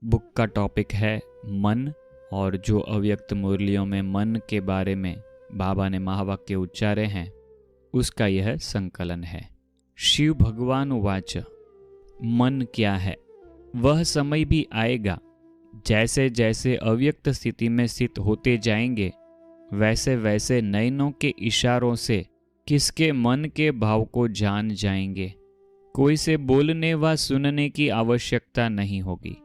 Book का topic है मन, और जो अव्यक्त मुरलियों में मन के बारे में बाबा ने महावाक्य उच्चारे हैं उसका यह संकलन है। शिव भगवान उवाच, मन क्या है? वह समय भी आएगा जैसे जैसे अव्यक्त स्थिति में स्थित होते जाएंगे वैसे वैसे नयनों के इशारों से किसके मन के भाव को जान जाएंगे। कोई से बोलने व सुनने की आवश्यकता नहीं होगी।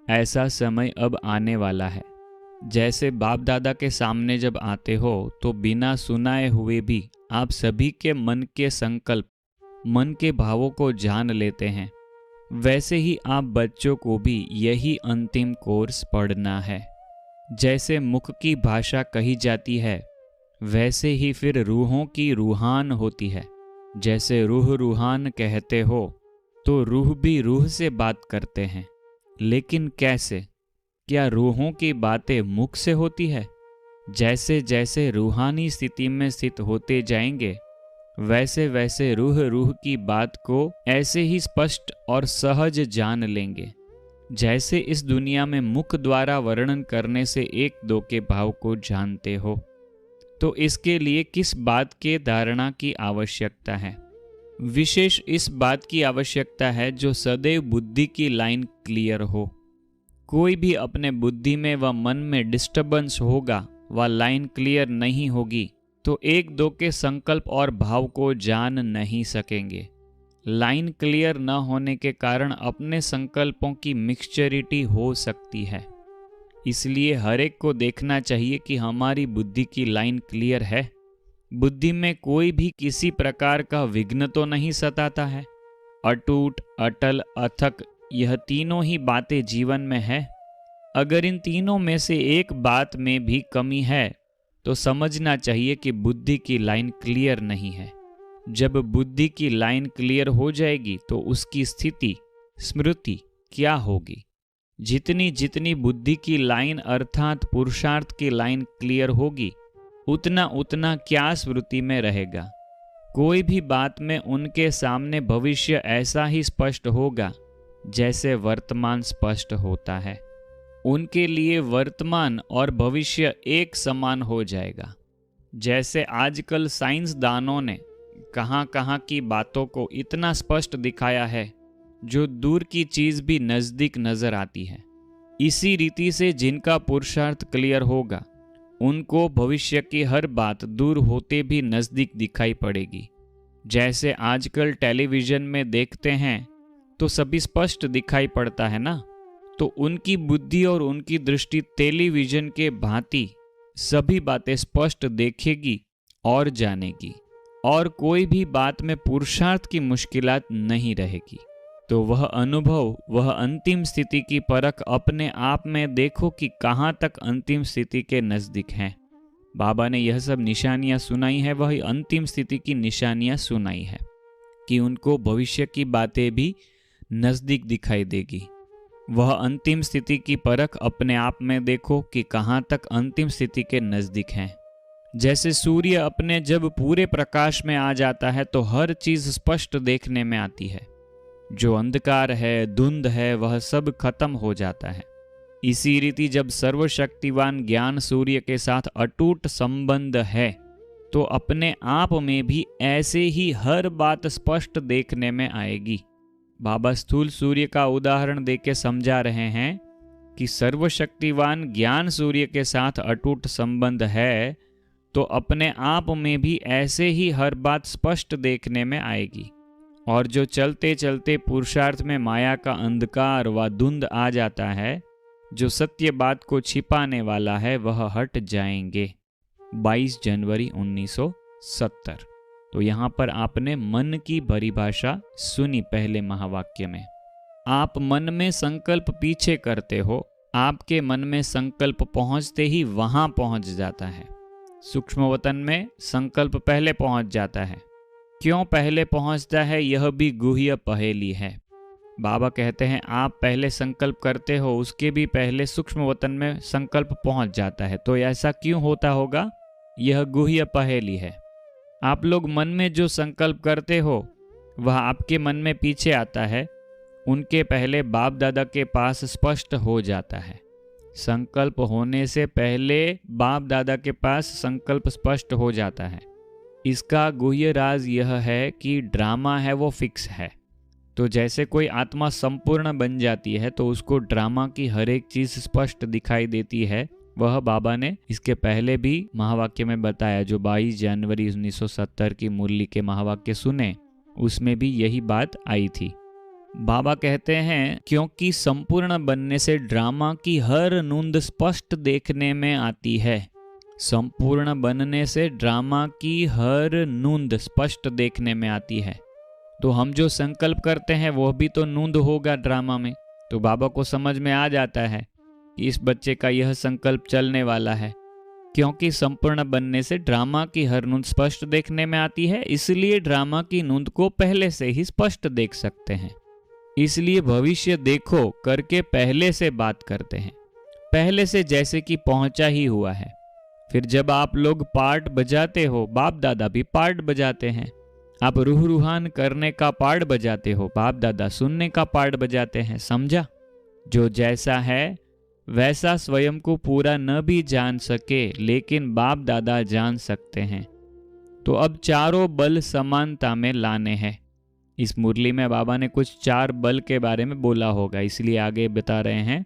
ऐसा समय अब आने वाला है। जैसे बाप दादा के सामने जब आते हो तो बिना सुनाए हुए भी आप सभी के मन के संकल्प, मन के भावों को जान लेते हैं। वैसे ही आप बच्चों को भी यही अंतिम कोर्स पढ़ना है। जैसे मुख की भाषा कही जाती है वैसे ही फिर रूहों की रूहान होती है। जैसे रूह रूहान कहते हो तो रूह भी रूह से बात करते हैं, लेकिन कैसे? क्या रूहों की बातें मुख से होती है? जैसे जैसे रूहानी स्थिति में स्थित होते जाएंगे वैसे वैसे रूह रूह की बात को ऐसे ही स्पष्ट और सहज जान लेंगे जैसे इस दुनिया में मुख द्वारा वर्णन करने से एक दो के भाव को जानते हो। तो इसके लिए किस बात के धारणा की आवश्यकता है? विशेष इस बात की आवश्यकता है जो सदैव बुद्धि की लाइन क्लियर हो। कोई भी अपने बुद्धि में व मन में डिस्टर्बेंस होगा व लाइन क्लियर नहीं होगी तो एक दो के संकल्प और भाव को जान नहीं सकेंगे। लाइन क्लियर न होने के कारण अपने संकल्पों की मिक्सचरिटी हो सकती है। इसलिए हर एक को देखना चाहिए कि हमारी बुद्धि की लाइन क्लियर है। बुद्धि में कोई भी किसी प्रकार का विघ्न तो नहीं सताता है। अटूट, अटल, अथक, यह तीनों ही बातें जीवन में है। अगर इन तीनों में से एक बात में भी कमी है तो समझना चाहिए कि बुद्धि की लाइन क्लियर नहीं है। जब बुद्धि की लाइन क्लियर हो जाएगी तो उसकी स्थिति, स्मृति क्या होगी? जितनी जितनी बुद्धि की लाइन अर्थात पुरुषार्थ की लाइन क्लियर होगी उतना उतना क्या स्मृति में रहेगा। कोई भी बात में उनके सामने भविष्य ऐसा ही स्पष्ट होगा जैसे वर्तमान स्पष्ट होता है। उनके लिए वर्तमान और भविष्य एक समान हो जाएगा। जैसे आजकल साइंसदानों ने कहाँ कहाँ की बातों को इतना स्पष्ट दिखाया है जो दूर की चीज भी नजदीक नजर आती है। इसी रीति से जिनका पुरुषार्थ क्लियर होगा उनको भविष्य की हर बात दूर होते भी नजदीक दिखाई पड़ेगी। जैसे आजकल टेलीविजन में देखते हैं तो सभी स्पष्ट दिखाई पड़ता है ना, तो उनकी बुद्धि और उनकी दृष्टि टेलीविजन के भांति सभी बातें स्पष्ट देखेगी और जानेगी, और कोई भी बात में पुरुषार्थ की मुश्किलात नहीं रहेगी। तो वह अनुभव, वह अंतिम स्थिति की परख अपने आप में देखो कि कहाँ तक अंतिम स्थिति के नजदीक हैं। बाबा ने यह सब निशानियां सुनाई है, वही अंतिम स्थिति की निशानियां सुनाई है कि उनको भविष्य की बातें भी नजदीक दिखाई देगी। वह अंतिम स्थिति की परख अपने आप में देखो कि कहाँ तक अंतिम स्थिति के नजदीक हैं। जैसे सूर्य अपने जब पूरे प्रकाश में आ जाता है तो हर चीज स्पष्ट देखने में आती है। जो अंधकार है, धुंध है, वह सब खत्म हो जाता है। इसी रीति जब सर्वशक्तिवान ज्ञान सूर्य के साथ अटूट संबंध है तो अपने आप में भी ऐसे ही हर बात स्पष्ट देखने में आएगी। बाबा स्थूल सूर्य का उदाहरण देके समझा रहे हैं कि सर्वशक्तिवान ज्ञान सूर्य के साथ अटूट संबंध है तो अपने आप में भी ऐसे ही हर बात स्पष्ट देखने में आएगी। और जो चलते चलते पुरुषार्थ में माया का अंधकार व धुंध आ जाता है, जो सत्य बात को छिपाने वाला है, वह हट जाएंगे। 22 जनवरी 1970। तो यहाँ पर आपने मन की परिभाषा सुनी पहले महावाक्य में। आप मन में संकल्प पीछे करते हो, आपके मन में संकल्प पहुँचते ही वहाँ पहुँच जाता है। सूक्ष्म वतन में संकल्प पहले पहुँच जाता है। क्यों पहले पहुँचता है यह भी गुह्य पहेली है। बाबा कहते हैं आप पहले संकल्प करते हो, उसके भी पहले सूक्ष्म वतन में संकल्प पहुँच जाता है। तो ऐसा क्यों होता होगा? यह गुह्य पहेली है। आप लोग मन में जो संकल्प करते हो वह आपके मन में पीछे आता है, उनके पहले बाप दादा के पास स्पष्ट हो जाता है। संकल्प होने से पहले बाप दादा के पास संकल्प स्पष्ट हो जाता है। इसका गुह्य राज यह है कि ड्रामा है वो फिक्स है। तो जैसे कोई आत्मा संपूर्ण बन जाती है तो उसको ड्रामा की हर एक चीज स्पष्ट दिखाई देती है। वह बाबा ने इसके पहले भी महावाक्य में बताया, जो 22 जनवरी 1970 की मुरली के महावाक्य सुने उसमें भी यही बात आई थी। बाबा कहते हैं क्योंकि संपूर्ण बनने से ड्रामा की हर नूंद स्पष्ट देखने में आती है। संपूर्ण बनने से ड्रामा की हर नूंद स्पष्ट देखने में आती है। तो हम जो संकल्प करते हैं वह भी तो नूंद होगा ड्रामा में। तो बाबा को समझ में आ जाता है कि इस बच्चे का यह संकल्प चलने वाला है। क्योंकि संपूर्ण बनने से ड्रामा की हर नूंद स्पष्ट देखने में आती है, इसलिए ड्रामा की नूंद को पहले से ही स्पष्ट देख सकते हैं। इसलिए भविष्य देखो करके पहले से बात करते हैं, पहले से जैसे कि पहुंचा ही हुआ है। फिर जब आप लोग पार्ट बजाते हो, बाप दादा भी पार्ट बजाते हैं। आप रूह रूहान करने का पार्ट बजाते हो, बाप दादा सुनने का पार्ट बजाते हैं। समझा? जो जैसा है वैसा स्वयं को पूरा न भी जान सके, लेकिन बाप दादा जान सकते हैं। तो अब चारों बल समानता में लाने हैं। इस मुरली में बाबा ने कुछ 4 बल के बारे में बोला होगा, इसलिए आगे बता रहे हैं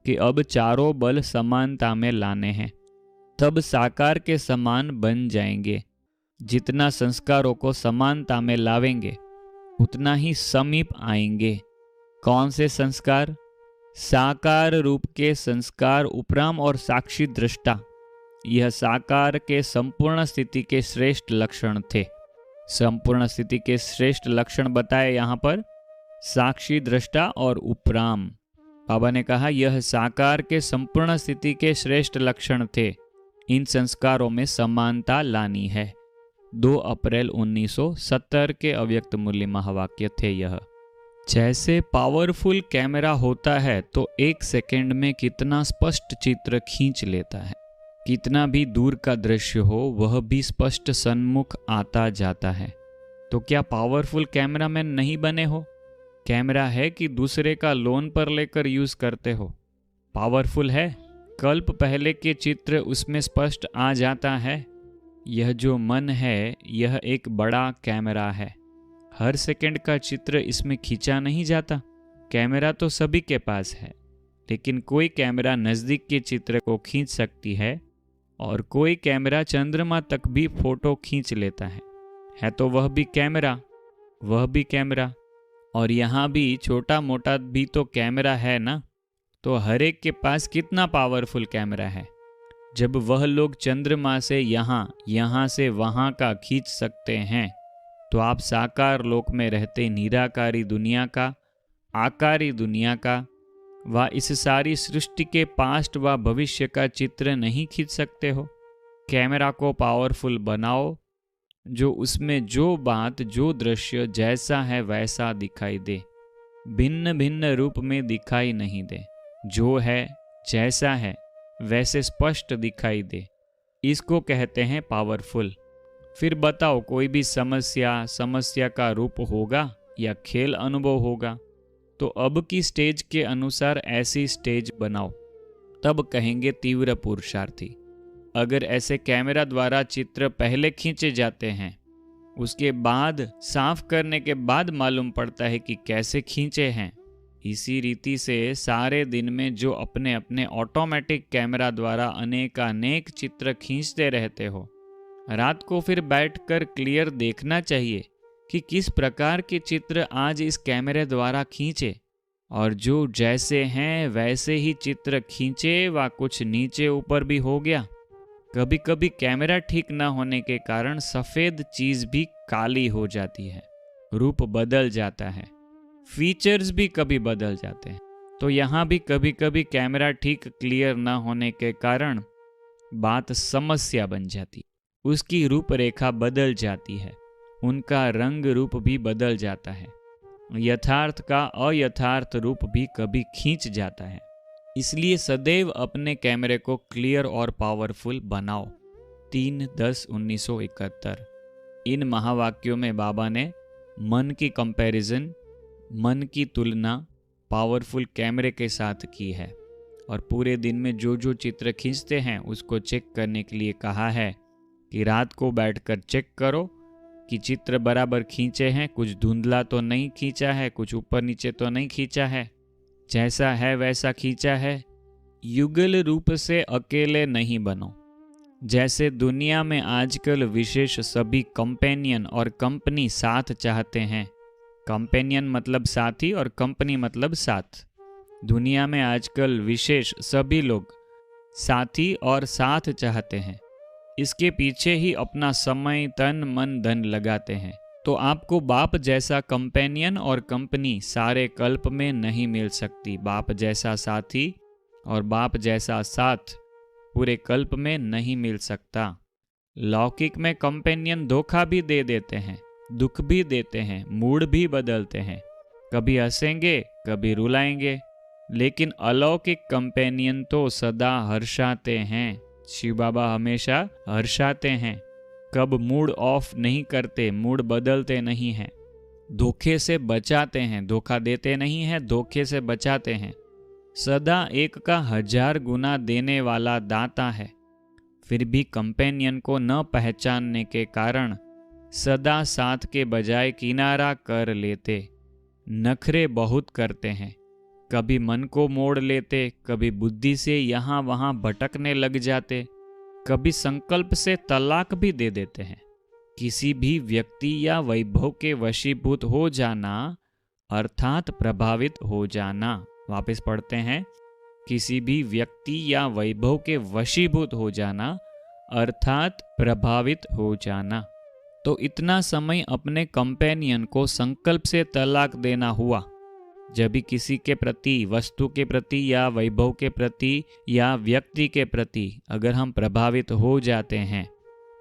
कि अब चारों बल समानता में लाने हैं, तब साकार के समान बन जाएंगे। जितना संस्कारों को समानता में लावेंगे उतना ही समीप आएंगे। कौन से संस्कार? साकार रूप के संस्कार, उपराम और साक्षी दृष्टा। यह साकार के संपूर्ण स्थिति के श्रेष्ठ लक्षण थे। संपूर्ण स्थिति के श्रेष्ठ लक्षण बताए यहाँ पर साक्षी दृष्टा और उपराम। बाबा ने कहा यह साकार के संपूर्ण स्थिति के श्रेष्ठ लक्षण थे। इन संस्कारों में समानता लानी है। 2 अप्रैल 1970 के अव्यक्त मुरली महावाक्य थे यह। जैसे पावरफुल कैमरा होता है तो 1 सेकंड में कितना स्पष्ट चित्र खींच लेता है। कितना भी दूर का दृश्य हो वह भी स्पष्ट सन्मुख आता जाता है। तो क्या पावरफुल कैमरा मैन नहीं बने हो? कैमरा है कि दूसरे का लोन पर लेकर यूज करते हो? पावरफुल है। कल्प पहले के चित्र उसमें स्पष्ट आ जाता है। यह जो मन है यह एक बड़ा कैमरा है। हर सेकंड का चित्र इसमें खींचा नहीं जाता। कैमरा तो सभी के पास है, लेकिन कोई कैमरा नज़दीक के चित्र को खींच सकती है और कोई कैमरा चंद्रमा तक भी फोटो खींच लेता है तो वह भी कैमरा, वह भी कैमरा। और यहाँ भी छोटा मोटा भी तो कैमरा है ना। तो हर एक के पास कितना पावरफुल कैमरा है। जब वह लोग चंद्रमा से यहाँ से वहाँ का खींच सकते हैं, तो आप साकार लोक में रहते निराकारी दुनिया का, आकारी दुनिया का व इस सारी सृष्टि के पास्ट व भविष्य का चित्र नहीं खींच सकते हो। कैमरा को पावरफुल बनाओ, जो उसमें जो बात, जो दृश्य जैसा है वैसा दिखाई दे, भिन्न भिन्न रूप में दिखाई नहीं दे। जो है जैसा है वैसे स्पष्ट दिखाई दे, इसको कहते हैं पावरफुल। फिर बताओ कोई भी समस्या का रूप होगा या खेल अनुभव होगा, तो अब की स्टेज के अनुसार ऐसी स्टेज बनाओ, तब कहेंगे तीव्र पुरुषार्थी। अगर ऐसे कैमरा द्वारा चित्र पहले खींचे जाते हैं, उसके बाद साफ करने के बाद मालूम पड़ता है कि कैसे खींचे हैं। इसी रीति से सारे दिन में जो अपने अपने ऑटोमेटिक कैमरा द्वारा अनेकानेक चित्र खींचते रहते हो, रात को फिर बैठकर क्लियर देखना चाहिए कि किस प्रकार के चित्र आज इस कैमरे द्वारा खींचे, और जो जैसे हैं वैसे ही चित्र खींचे व कुछ नीचे ऊपर भी हो गया। कभी कभी कैमरा ठीक न होने के कारण सफ़ेद चीज़ भी काली हो जाती है, रूप बदल जाता है, फीचर्स भी कभी बदल जाते हैं। तो यहाँ भी कभी कभी कैमरा ठीक क्लियर न होने के कारण बात समस्या बन जाती, उसकी रूपरेखा बदल जाती है, उनका रंग रूप भी बदल जाता है, यथार्थ का अयथार्थ रूप भी कभी खींच जाता है। इसलिए सदैव अपने कैमरे को क्लियर और पावरफुल बनाओ। 3/10/1971। इन महावाक्यों में बाबा ने मन की कंपैरिजन मन की तुलना पावरफुल कैमरे के साथ की है और पूरे दिन में जो जो चित्र खींचते हैं उसको चेक करने के लिए कहा है कि रात को बैठकर चेक करो कि चित्र बराबर खींचे हैं, कुछ धुंधला तो नहीं खींचा है, कुछ ऊपर नीचे तो नहीं खींचा है, जैसा है वैसा खींचा है। युगल रूप से अकेले नहीं बनो। जैसे दुनिया में आजकल विशेष सभी कंपेनियन और कंपनी साथ चाहते हैं। कंपेनियन मतलब साथी और कंपनी मतलब साथ। दुनिया में आजकल विशेष सभी लोग साथी और साथ चाहते हैं। इसके पीछे ही अपना समय, तन, मन, धन लगाते हैं। तो आपको बाप जैसा कंपेनियन और कंपनी सारे कल्प में नहीं मिल सकती। बाप जैसा साथी और बाप जैसा साथ पूरे कल्प में नहीं मिल सकता। लौकिक में कंपेनियन धोखा भी दे देते हैं, दुख भी देते हैं, मूड भी बदलते हैं, कभी हंसेंगे कभी रुलाएंगे। लेकिन अलौकिक कंपेनियन तो सदा हर्षाते हैं। शिव बाबा हमेशा हर्षाते हैं, कब मूड ऑफ नहीं करते, मूड बदलते नहीं हैं। धोखे से बचाते हैं, धोखा देते नहीं हैं, धोखे से बचाते हैं। सदा एक का 1000 गुना देने वाला दाता है। फिर भी कंपेनियन को न पहचानने के कारण सदा साथ के बजाय किनारा कर लेते। नखरे बहुत करते हैं, कभी मन को मोड़ लेते, कभी बुद्धि से यहाँ वहाँ भटकने लग जाते, कभी संकल्प से तलाक भी दे देते हैं। किसी भी व्यक्ति या वैभव के वशीभूत हो जाना अर्थात प्रभावित हो जाना। वापस पढ़ते हैं, किसी भी व्यक्ति या वैभव के वशीभूत हो जाना अर्थात प्रभावित हो जाना। तो इतना समय अपने कंपेनियन को संकल्प से तलाक देना हुआ। जब भी किसी के प्रति, वस्तु के प्रति या वैभव के प्रति या व्यक्ति के प्रति अगर हम प्रभावित हो जाते हैं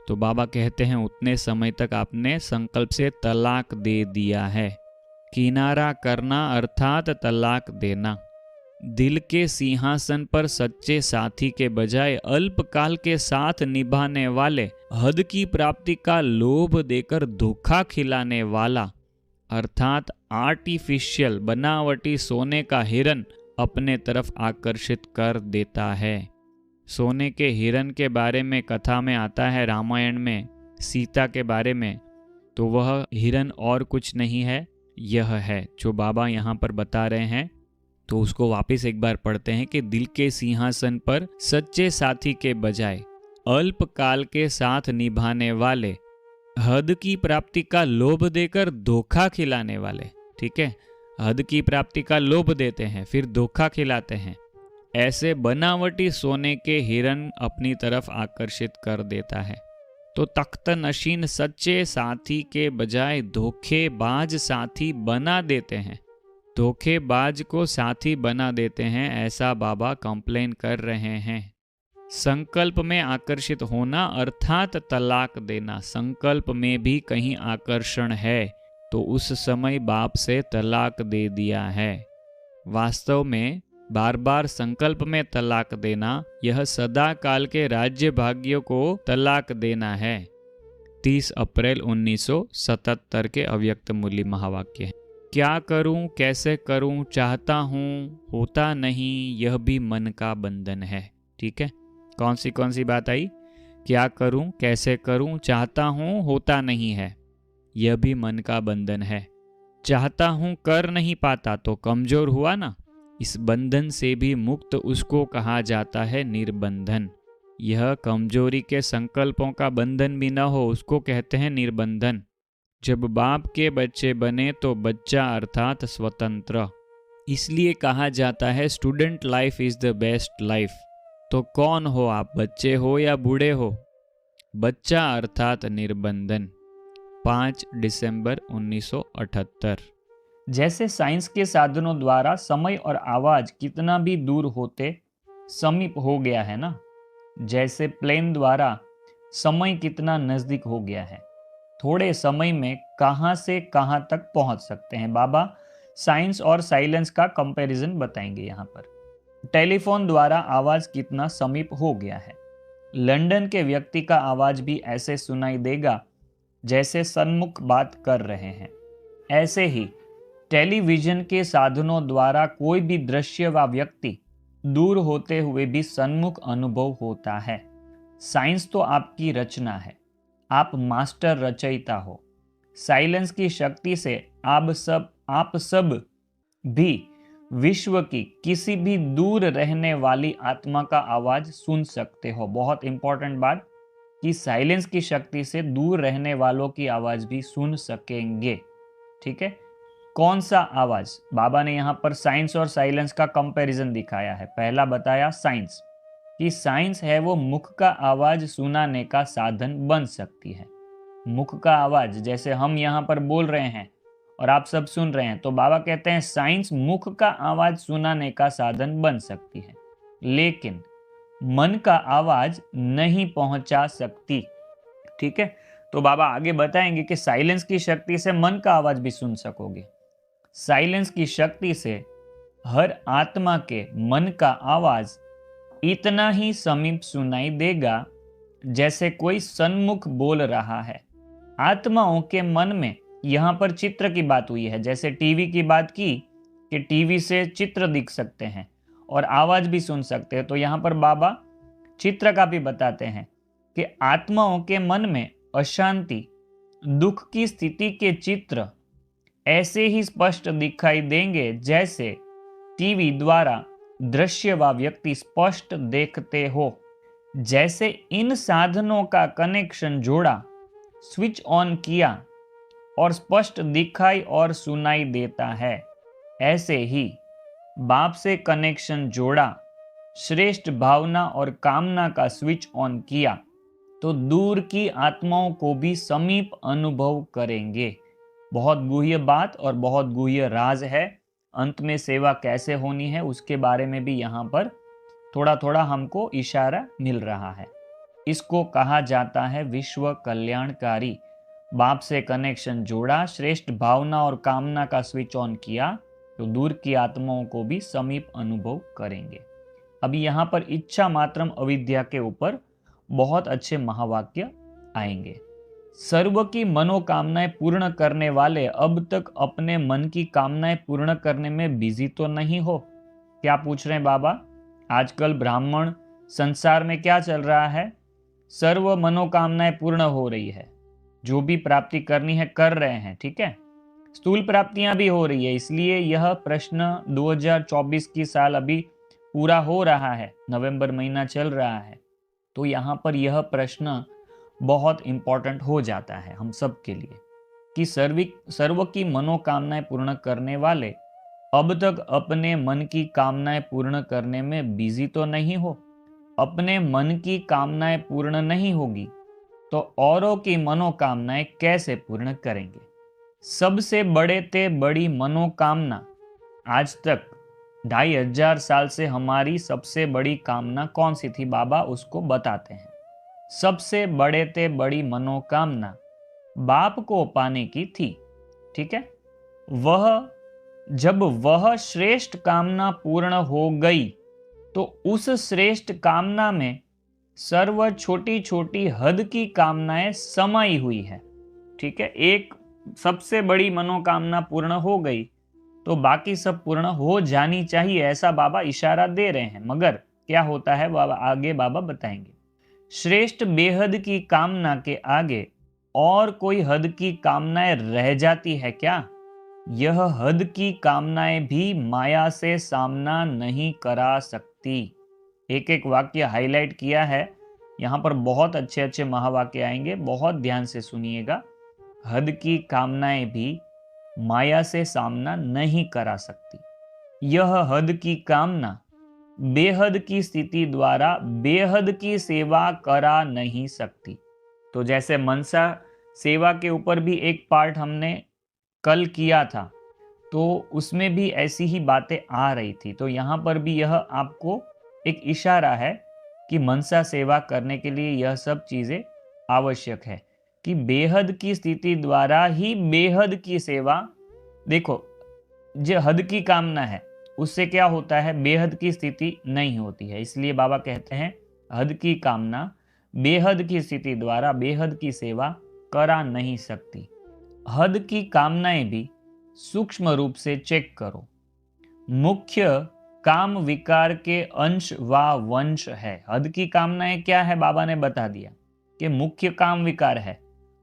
तो बाबा कहते हैं उतने समय तक आपने संकल्प से तलाक दे दिया है। किनारा करना अर्थात तलाक देना। दिल के सिंहासन पर सच्चे साथी के बजाय अल्पकाल के साथ निभाने वाले, हद की प्राप्ति का लोभ देकर धोखा खिलाने वाला अर्थात आर्टिफिशियल बनावटी सोने का हिरन अपने तरफ आकर्षित कर देता है। सोने के हिरन के बारे में कथा में आता है रामायण में सीता के बारे में, तो वह हिरन और कुछ नहीं है, यह है जो बाबा यहाँ पर बता रहे हैं। तो उसको वापस एक बार पढ़ते हैं कि दिल के सिंहासन पर सच्चे साथी के बजाय अल्पकाल के साथ निभाने वाले, हद की प्राप्ति का लोभ देकर धोखा खिलाने वाले। ठीक है, हद की प्राप्ति का लोभ देते हैं फिर धोखा खिलाते हैं। ऐसे बनावटी सोने के हिरन अपनी तरफ आकर्षित कर देता है। तो तख्त नशीन सच्चे साथी के बजाय धोखेबाज साथी बना देते हैं। धोखेबाज को साथी बना देते हैं, ऐसा बाबा कंप्लेन कर रहे हैं। संकल्प में आकर्षित होना अर्थात तलाक देना। संकल्प में भी कहीं आकर्षण है तो उस समय बाप से तलाक दे दिया है। वास्तव में बार बार संकल्प में तलाक देना यह सदा काल के राज्य भाग्यों को तलाक देना है। 30 अप्रैल 1977 के अव्यक्त मूल्य महावाक्य है। क्या करूं, कैसे करूं, चाहता हूं, होता नहीं, यह भी मन का बंधन है। ठीक है, कौन सी बात आई? क्या करूं, कैसे करूं, चाहता हूं, होता नहीं है, यह भी मन का बंधन है। चाहता हूं कर नहीं पाता तो कमजोर हुआ ना। इस बंधन से भी मुक्त उसको कहा जाता है निर्बंधन। यह कमजोरी के संकल्पों का बंधन भी न हो उसको कहते हैं निर्बंधन। जब बाप के बच्चे बने तो बच्चा अर्थात स्वतंत्र। इसलिए कहा जाता है student life is the best life. तो कौन हो आप, बच्चे हो या बूढ़े हो? बच्चा अर्थात निर्बंधन। 5 दिसंबर 1978। जैसे साइंस के साधनों द्वारा समय और आवाज कितना भी दूर होते समीप हो गया है ना, जैसे प्लेन द्वारा समय कितना नजदीक हो गया है। थोड़े समय में कहां से कहां तक पहुंच सकते हैं। बाबा साइंस और साइलेंस का कंपैरिजन बताएंगे यहाँ पर। टेलीफोन द्वारा आवाज कितना समीप हो गया है। लंदन के व्यक्ति का आवाज भी ऐसे सुनाई देगा जैसे सन्मुख बात कर रहे हैं। ऐसे ही टेलीविजन के साधनों द्वारा कोई भी दृश्य व व्यक्ति दूर होते हुए भी सन्मुख अनुभव होता है। साइंस तो आपकी रचना है, आप मास्टर रचयिता हो। साइलेंस की शक्ति से आप सब भी विश्व की किसी भी दूर रहने वाली आत्मा का आवाज सुन सकते हो। बहुत इंपॉर्टेंट बात कि साइलेंस की शक्ति से दूर रहने वालों की आवाज भी सुन सकेंगे। ठीक है, कौन सा आवाज? बाबा ने यहां पर साइंस और साइलेंस का कंपैरिजन दिखाया है। पहला बताया साइंस, कि साइंस है वो मुख का आवाज सुनाने का साधन बन सकती है। मुख का आवाज, जैसे हम यहाँ पर बोल रहे हैं और आप सब सुन रहे हैं, तो बाबा कहते हैं साइंस मुख का आवाज सुनाने का साधन बन सकती है, लेकिन मन का आवाज नहीं पहुंचा सकती। ठीक है, तो बाबा आगे बताएंगे कि साइलेंस की शक्ति से मन का आवाज भी सुन सकोगे। साइलेंस की शक्ति से हर आत्मा के मन का आवाज इतना ही समीप सुनाई देगा जैसे कोई सन्मुख बोल रहा है। आत्माओं के मन में, यहां पर चित्र की बात हुई है, जैसे टीवी की बात की कि टीवी से चित्र दिख सकते हैं और आवाज भी सुन सकते हैं, तो यहां पर बाबा चित्र का भी बताते हैं कि आत्माओं के मन में अशांति, दुख की स्थिति के चित्र ऐसे ही स्पष्ट दिखाई देंगे जैसे टीवी द्वारा दृश्य व व्यक्ति स्पष्ट देखते हो। जैसे इन साधनों का कनेक्शन जोड़ा, स्विच ऑन किया और स्पष्ट दिखाई और सुनाई देता है, ऐसे ही बाप से कनेक्शन जोड़ा, श्रेष्ठ भावना और कामना का स्विच ऑन किया तो दूर की आत्माओं को भी समीप अनुभव करेंगे। बहुत गुह्य बात और बहुत गुह्य राज है। अंत में सेवा कैसे होनी है उसके बारे में भी यहाँ पर थोड़ा थोड़ा हमको इशारा मिल रहा है। इसको कहा जाता है विश्व कल्याणकारी। बाप से कनेक्शन जोड़ा, श्रेष्ठ भावना और कामना का स्विच ऑन किया तो दूर की आत्माओं को भी समीप अनुभव करेंगे। अभी यहाँ पर इच्छा मात्रम अविद्या के ऊपर बहुत अच्छे महावाक्य आएंगे। सर्व की मनोकामनाएं पूर्ण करने वाले अब तक अपने मन की कामनाएं पूर्ण करने में बिजी तो नहीं हो? क्या पूछ रहे हैं बाबा? आजकल ब्राह्मण संसार में क्या चल रहा है? सर्व मनोकामनाएं पूर्ण हो रही है, जो भी प्राप्ति करनी है कर रहे हैं। ठीक है, स्थूल प्राप्तियां भी हो रही है। इसलिए यह प्रश्न 2024 की साल अभी पूरा हो रहा है, नवंबर महीना चल रहा है, तो यहाँ पर यह प्रश्न बहुत इंपॉर्टेंट हो जाता है हम सब के लिए कि सर्व की मनोकामनाएं पूर्ण करने वाले अब तक अपने मन की कामनाएं पूर्ण करने में बिजी तो नहीं हो? अपने मन की कामनाएं पूर्ण नहीं होगी तो औरों की मनोकामनाएं कैसे पूर्ण करेंगे? सबसे बड़े ते बड़ी मनोकामना, आज तक 2500 साल से हमारी सबसे बड़ी कामना कौन सी थी बाबा? उसको बताते हैं। सबसे बड़े ते बड़ी मनोकामना बाप को पाने की थी। ठीक है, जब वह श्रेष्ठ कामना पूर्ण हो गई तो उस श्रेष्ठ कामना में सर्व छोटी छोटी हद की कामनाएं समाई हुई है। ठीक है, एक सबसे बड़ी मनोकामना पूर्ण हो गई तो बाकी सब पूर्ण हो जानी चाहिए, ऐसा बाबा इशारा दे रहे हैं। मगर क्या होता है बाबा आगे बाबा बताएंगे। श्रेष्ठ बेहद की कामना के आगे और कोई हद की कामनाएं रह जाती है क्या? यह हद की कामनाएं भी माया से सामना नहीं करा सकती। एक एक वाक्य हाईलाइट किया है, यहाँ पर बहुत अच्छे अच्छे महावाक्य आएंगे, बहुत ध्यान से सुनिएगा। हद की कामनाएं भी माया से सामना नहीं करा सकती। यह हद की कामना बेहद की स्थिति द्वारा बेहद की सेवा करा नहीं सकती। तो जैसे मनसा सेवा के ऊपर भी एक पार्ट हमने कल किया था, तो उसमें भी ऐसी ही बातें आ रही थी। तो यहाँ पर भी यह आपको एक इशारा है कि मनसा सेवा करने के लिए यह सब चीज़ें आवश्यक है कि बेहद की स्थिति द्वारा ही बेहद की सेवा। देखो, जो हद की कामना है उससे क्या होता है? बेहद की स्थिति नहीं होती है। इसलिए बाबा कहते हैं हद की कामना बेहद की स्थिति द्वारा बेहद की सेवा करा नहीं सकती। हद की कामनाएं भी सूक्ष्म रूप से चेक करो। मुख्य काम विकार के अंश व वंश है। हद की कामनाएं क्या है, बाबा ने बता दिया कि मुख्य काम विकार है,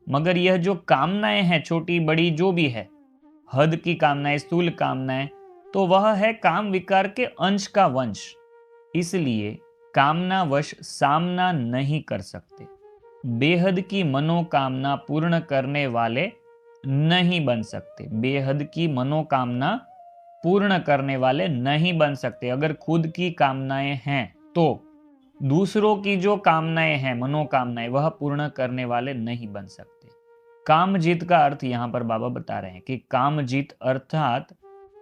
मगर यह जो कामनाएं हैं छोटी बड़ी जो भी है, हद की कामनाएं, स्थूल कामनाएं, तो वह है काम विकार के अंश का वंश। इसलिए कामनावश सामना नहीं कर सकते। बेहद की मनोकामना पूर्ण करने वाले नहीं बन सकते। बेहद की मनोकामना पूर्ण करने वाले नहीं बन सकते। अगर खुद की कामनाएं हैं तो दूसरों की जो कामनाएं हैं, मनोकामनाएं, वह पूर्ण करने वाले नहीं बन सकते। काम जीत का अर्थ यहां पर बाबा बता रहे हैं कि काम जीत अर्थात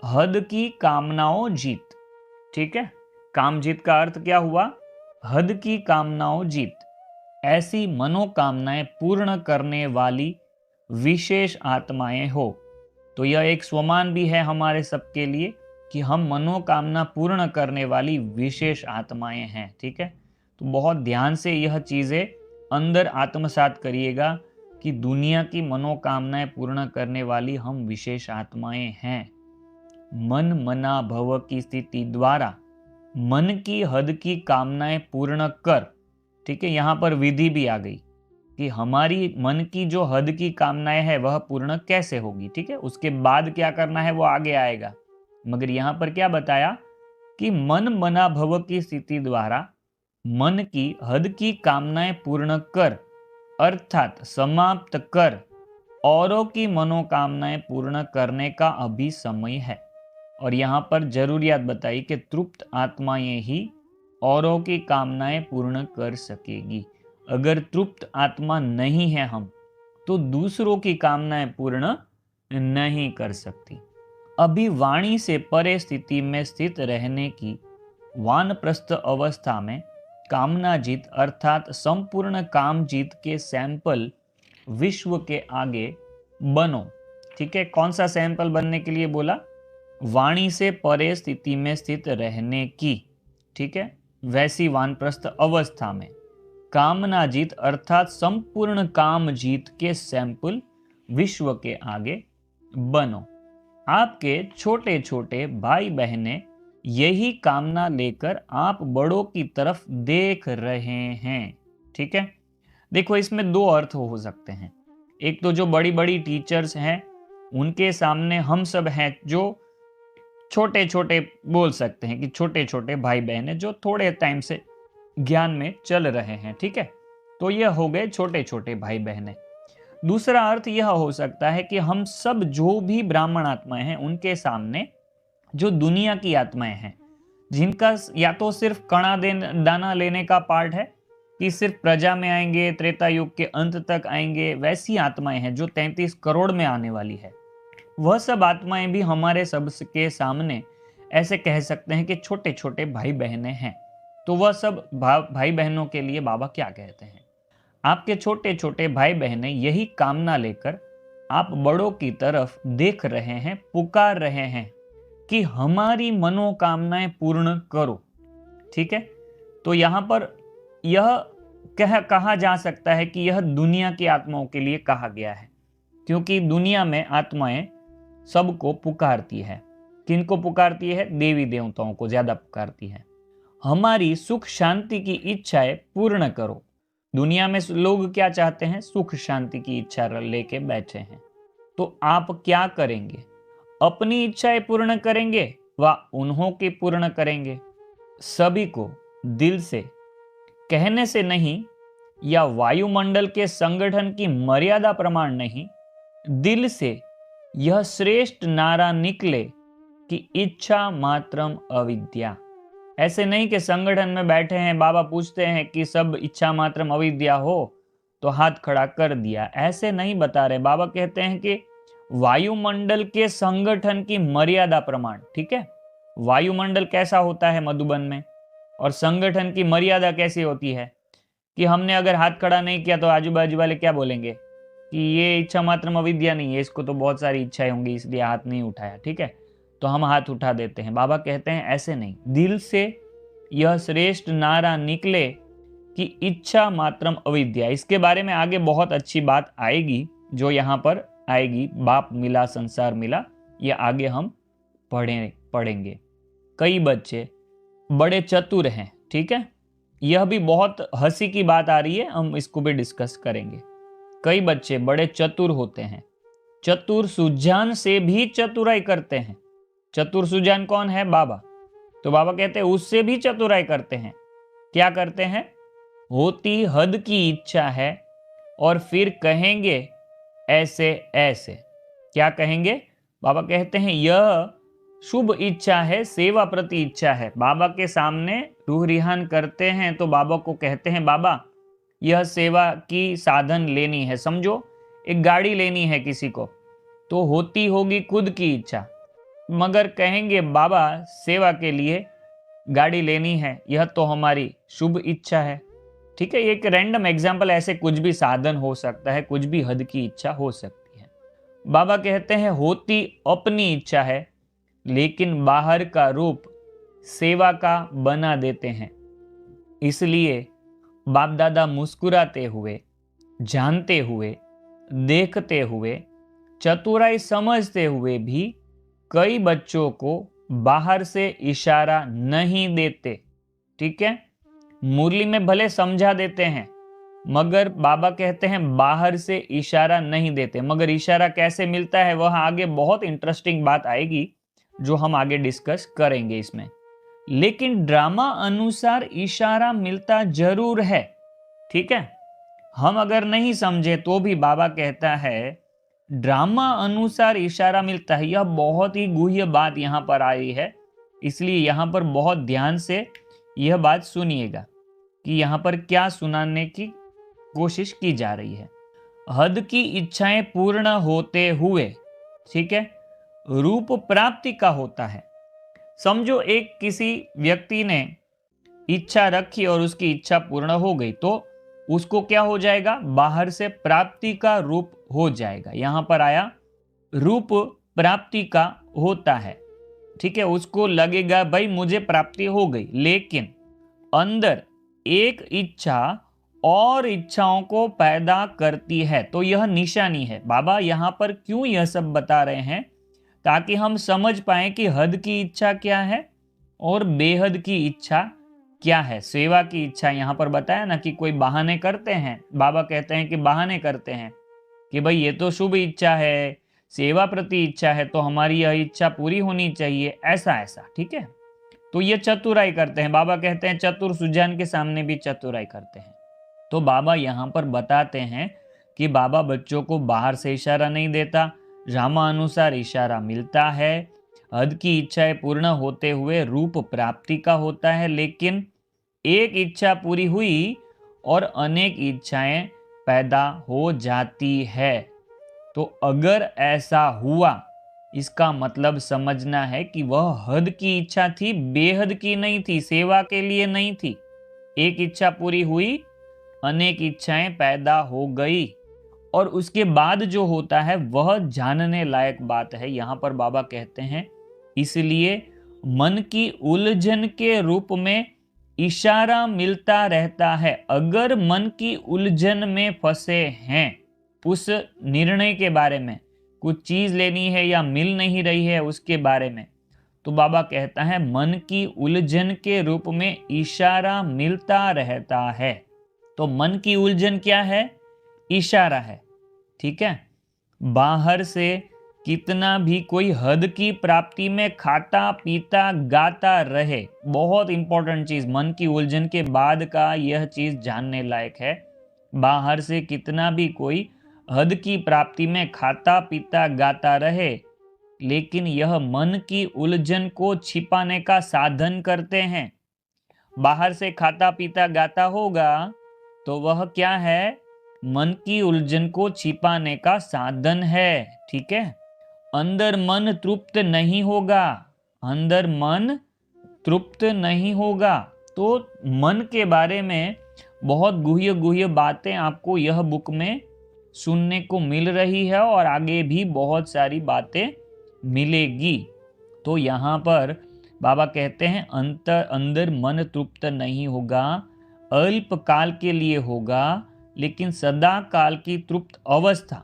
हद की कामनाओं जीत। ठीक है, काम जीत का अर्थ क्या हुआ? हद की कामनाओं जीत। ऐसी मनोकामनाएं पूर्ण करने वाली विशेष आत्माएं हो। तो यह एक स्वमान भी है हमारे सबके लिए कि हम मनोकामना पूर्ण करने वाली विशेष आत्माएं हैं। ठीक है, तो बहुत ध्यान से यह चीजें अंदर आत्मसात करिएगा कि दुनिया की मनोकामनाएं पूर्ण करने वाली हम विशेष आत्माएं हैं। मन मना भव की स्थिति द्वारा मन की हद की कामनाएं पूर्ण कर। ठीक है, यहां पर विधि भी आ गई कि हमारी मन की जो हद की कामनाएं है वह पूर्ण कैसे होगी। ठीक है, उसके बाद क्या करना है वो आगे आएगा, मगर यहां पर क्या बताया कि मन मना भव की स्थिति द्वारा मन की हद की कामनाएं पूर्ण कर, अर्थात समाप्त कर, औरों की मनोकामनाएं पूर्ण करने का अभी समय है। और यहां पर जरूरियात बताई कि तृप्त आत्माएं ही औरों की कामनाएं पूर्ण कर सकेगी। अगर तृप्त आत्मा नहीं है हम, तो दूसरों की कामनाएं पूर्ण नहीं कर सकती। अभी वाणी से परे स्थिति में स्थित रहने की वानप्रस्थ अवस्था में कामना जीत अर्थात संपूर्ण काम जीत के सैंपल विश्व के आगे बनो। ठीक है, कौन सा सैंपल बनने के लिए बोला? वाणी से परे स्थिति में स्थित रहने की। ठीक है, वैसी वानप्रस्थ अवस्था में कामना जीत अर्थात संपूर्ण काम जीत के सैंपल विश्व के आगे बनो। आपके छोटे छोटे भाई बहनें यही कामना लेकर आप बड़ों की तरफ देख रहे हैं। ठीक है, देखो इसमें दो अर्थ हो सकते हैं। एक तो जो बड़ी बड़ी टीचर्स हैं उनके सामने हम सब हैं जो छोटे छोटे बोल सकते हैं कि छोटे छोटे भाई बहनें जो थोड़े टाइम से ज्ञान में चल रहे हैं। ठीक है, तो यह हो गए छोटे छोटे भाई बहनें। दूसरा अर्थ यह हो सकता है कि हम सब जो भी ब्राह्मण आत्माएं हैं उनके सामने जो दुनिया की आत्माएं हैं, जिनका या तो सिर्फ कणा दाना लेने का पार्ट है कि सिर्फ प्रजा में आएंगे, त्रेता युग के अंत तक आएंगे, वैसी आत्माएं हैं जो 33 करोड़ में आने वाली है। वह सब आत्माएं भी हमारे सबके सामने ऐसे कह सकते हैं कि छोटे छोटे भाई बहनें हैं। तो वह सब भाई बहनों के लिए बाबा क्या कहते हैं? आपके छोटे छोटे भाई बहनें यही कामना लेकर आप बड़ों की तरफ देख रहे हैं, पुकार रहे हैं कि हमारी मनोकामनाएं पूर्ण करो। ठीक है, तो यहां पर यह कहा जा सकता है कि यह दुनिया की आत्माओं के लिए कहा गया है, क्योंकि दुनिया में आत्माएं सबको पुकारती है। किनको पुकारती है? देवी देवताओं को ज्यादा पुकारती है। हमारी सुख शांति की इच्छाएं पूर्ण करो। दुनिया में लोग क्या चाहते हैं? सुख शांति की इच्छा लेके बैठे हैं। तो आप क्या करेंगे? अपनी इच्छाएं पूर्ण करेंगे व उन्हों की पूर्ण करेंगे। सभी को दिल से कहने से नहीं, या वायुमंडल के संगठन की मर्यादा प्रमाण नहीं, दिल से यह श्रेष्ठ नारा निकले कि इच्छा मात्रम अविद्या। ऐसे नहीं कि संगठन में बैठे हैं, बाबा पूछते हैं कि सब इच्छा मात्रम अविद्या हो तो हाथ खड़ा कर दिया, ऐसे नहीं बता रहे। बाबा कहते हैं कि वायुमंडल के संगठन की मर्यादा प्रमाण। ठीक है, वायुमंडल कैसा होता है मधुबन में, और संगठन की मर्यादा कैसी होती है कि हमने अगर हाथ खड़ा नहीं किया तो आजू बाजू वाले क्या बोलेंगे कि ये इच्छा मात्रम अविद्या नहीं है, इसको तो बहुत सारी इच्छाएं होंगी इसलिए हाथ नहीं उठाया। ठीक है, तो हम हाथ उठा देते हैं। बाबा कहते हैं ऐसे नहीं, दिल से यह श्रेष्ठ नारा निकले कि इच्छा मात्रम अविद्या। इसके बारे में आगे बहुत अच्छी बात आएगी जो यहाँ पर आएगी। बाप मिला संसार मिला ये आगे हम पढ़ेंगे। कई बच्चे बड़े चतुर हैं, ठीक है, यह भी बहुत हंसी की बात आ रही है, हम इसको भी डिस्कस करेंगे। कई बच्चे बड़े चतुर होते हैं, चतुर सुजान से भी चतुराई करते हैं। चतुर सुजान कौन है? बाबा। तो बाबा कहते हैं उससे भी चतुराई करते हैं। क्या करते हैं? होती हद की इच्छा है और फिर कहेंगे ऐसे ऐसे। क्या कहेंगे? बाबा कहते हैं यह शुभ इच्छा है, सेवा प्रति इच्छा है। बाबा के सामने रूह रिहान करते हैं तो बाबा को कहते हैं बाबा यह सेवा की साधन लेनी है। समझो एक गाड़ी लेनी है किसी को, तो होती होगी खुद की इच्छा, मगर कहेंगे बाबा सेवा के लिए गाड़ी लेनी है, यह तो हमारी शुभ इच्छा है। ठीक है, एक रैंडम एग्जाम्पल, ऐसे कुछ भी साधन हो सकता है, कुछ भी हद की इच्छा हो सकती है। बाबा कहते हैं होती अपनी इच्छा है लेकिन बाहर का रूप सेवा का बना देते हैं। इसलिए बाप दादा मुस्कुराते हुए, जानते हुए, देखते हुए, चतुराई समझते हुए भी कई बच्चों को बाहर से इशारा नहीं देते। ठीक है, मुरली में भले समझा देते हैं मगर बाबा कहते हैं बाहर से इशारा नहीं देते। मगर इशारा कैसे मिलता है वह आगे बहुत इंटरेस्टिंग बात आएगी जो हम आगे डिस्कस करेंगे इसमें। लेकिन ड्रामा अनुसार इशारा मिलता जरूर है। ठीक है, हम अगर नहीं समझे तो भी बाबा कहता है ड्रामा अनुसार इशारा मिलता है। यह बहुत ही गुह्य बात यहां पर आई है, इसलिए यहां पर बहुत ध्यान से यह बात सुनिएगा कि यहां पर क्या सुनाने की कोशिश की जा रही है। हद की इच्छाएं पूर्ण होते हुए, ठीक है, रूप प्राप्ति का होता है। समझो एक किसी व्यक्ति ने इच्छा रखी और उसकी इच्छा पूर्ण हो गई तो उसको क्या हो जाएगा? बाहर से प्राप्ति का रूप हो जाएगा। यहां पर आया रूप प्राप्ति का होता है। ठीक है, उसको लगेगा भाई मुझे प्राप्ति हो गई, लेकिन अंदर एक इच्छा और इच्छाओं को पैदा करती है, तो यह निशानी है। बाबा यहां पर क्यों यह सब बता रहे हैं? ताकि हम समझ पाएं कि हद की इच्छा क्या है और बेहद की इच्छा क्या है। सेवा की इच्छा यहां पर बताया ना कि कोई बहाने करते हैं, बाबा कहते हैं कि बहाने करते हैं कि भाई ये तो शुभ इच्छा है, सेवा प्रति इच्छा है, तो हमारी यह इच्छा पूरी होनी चाहिए, ऐसा ऐसा। ठीक है, तो ये चतुराई करते हैं। बाबा कहते हैं चतुर सुजान के सामने भी चतुराई करते हैं। तो बाबा यहां पर बताते हैं कि बाबा बच्चों को बाहर से इशारा नहीं देता, ड्रामा अनुसार इशारा मिलता है। हद की इच्छाएं पूर्ण होते हुए रूप प्राप्ति का होता है, लेकिन एक इच्छा पूरी हुई और अनेक इच्छाएं पैदा हो जाती है। तो अगर ऐसा हुआ इसका मतलब समझना है कि वह हद की इच्छा थी, बेहद की नहीं थी, सेवा के लिए नहीं थी। एक इच्छा पूरी हुई, अनेक इच्छाएं पैदा हो गई, और उसके बाद जो होता है वह जानने लायक बात है। यहां पर बाबा कहते हैं इसलिए मन की उलझन के रूप में इशारा मिलता रहता है। अगर मन की उलझन में फंसे हैं, उस निर्णय के बारे में, कुछ चीज लेनी है या मिल नहीं रही है उसके बारे में, तो बाबा कहता है मन की उलझन के रूप में इशारा मिलता रहता है। तो मन की उलझन क्या है? इशारा है। ठीक है, बाहर से कितना भी कोई हद की प्राप्ति में खाता पीता गाता रहे, बहुत इंपॉर्टेंट चीज, मन की उलझन के बाद का यह चीज जानने लायक है। बाहर से कितना भी कोई हद की प्राप्ति में खाता पीता गाता रहे, लेकिन यह मन की उलझन को छिपाने का साधन करते हैं। बाहर से खाता पीता गाता होगा तो वह क्या है? मन की उलझन को छिपाने का साधन है। ठीक है, अंदर मन तृप्त नहीं होगा, अंदर मन तृप्त नहीं होगा। तो मन के बारे में बहुत गुह्य गुह्य बातें आपको यह बुक में सुनने को मिल रही है और आगे भी बहुत सारी बातें मिलेगी। तो यहाँ पर बाबा कहते हैं अंदर मन तृप्त नहीं होगा, अल्प काल के लिए होगा, लेकिन सदा काल की तृप्त अवस्था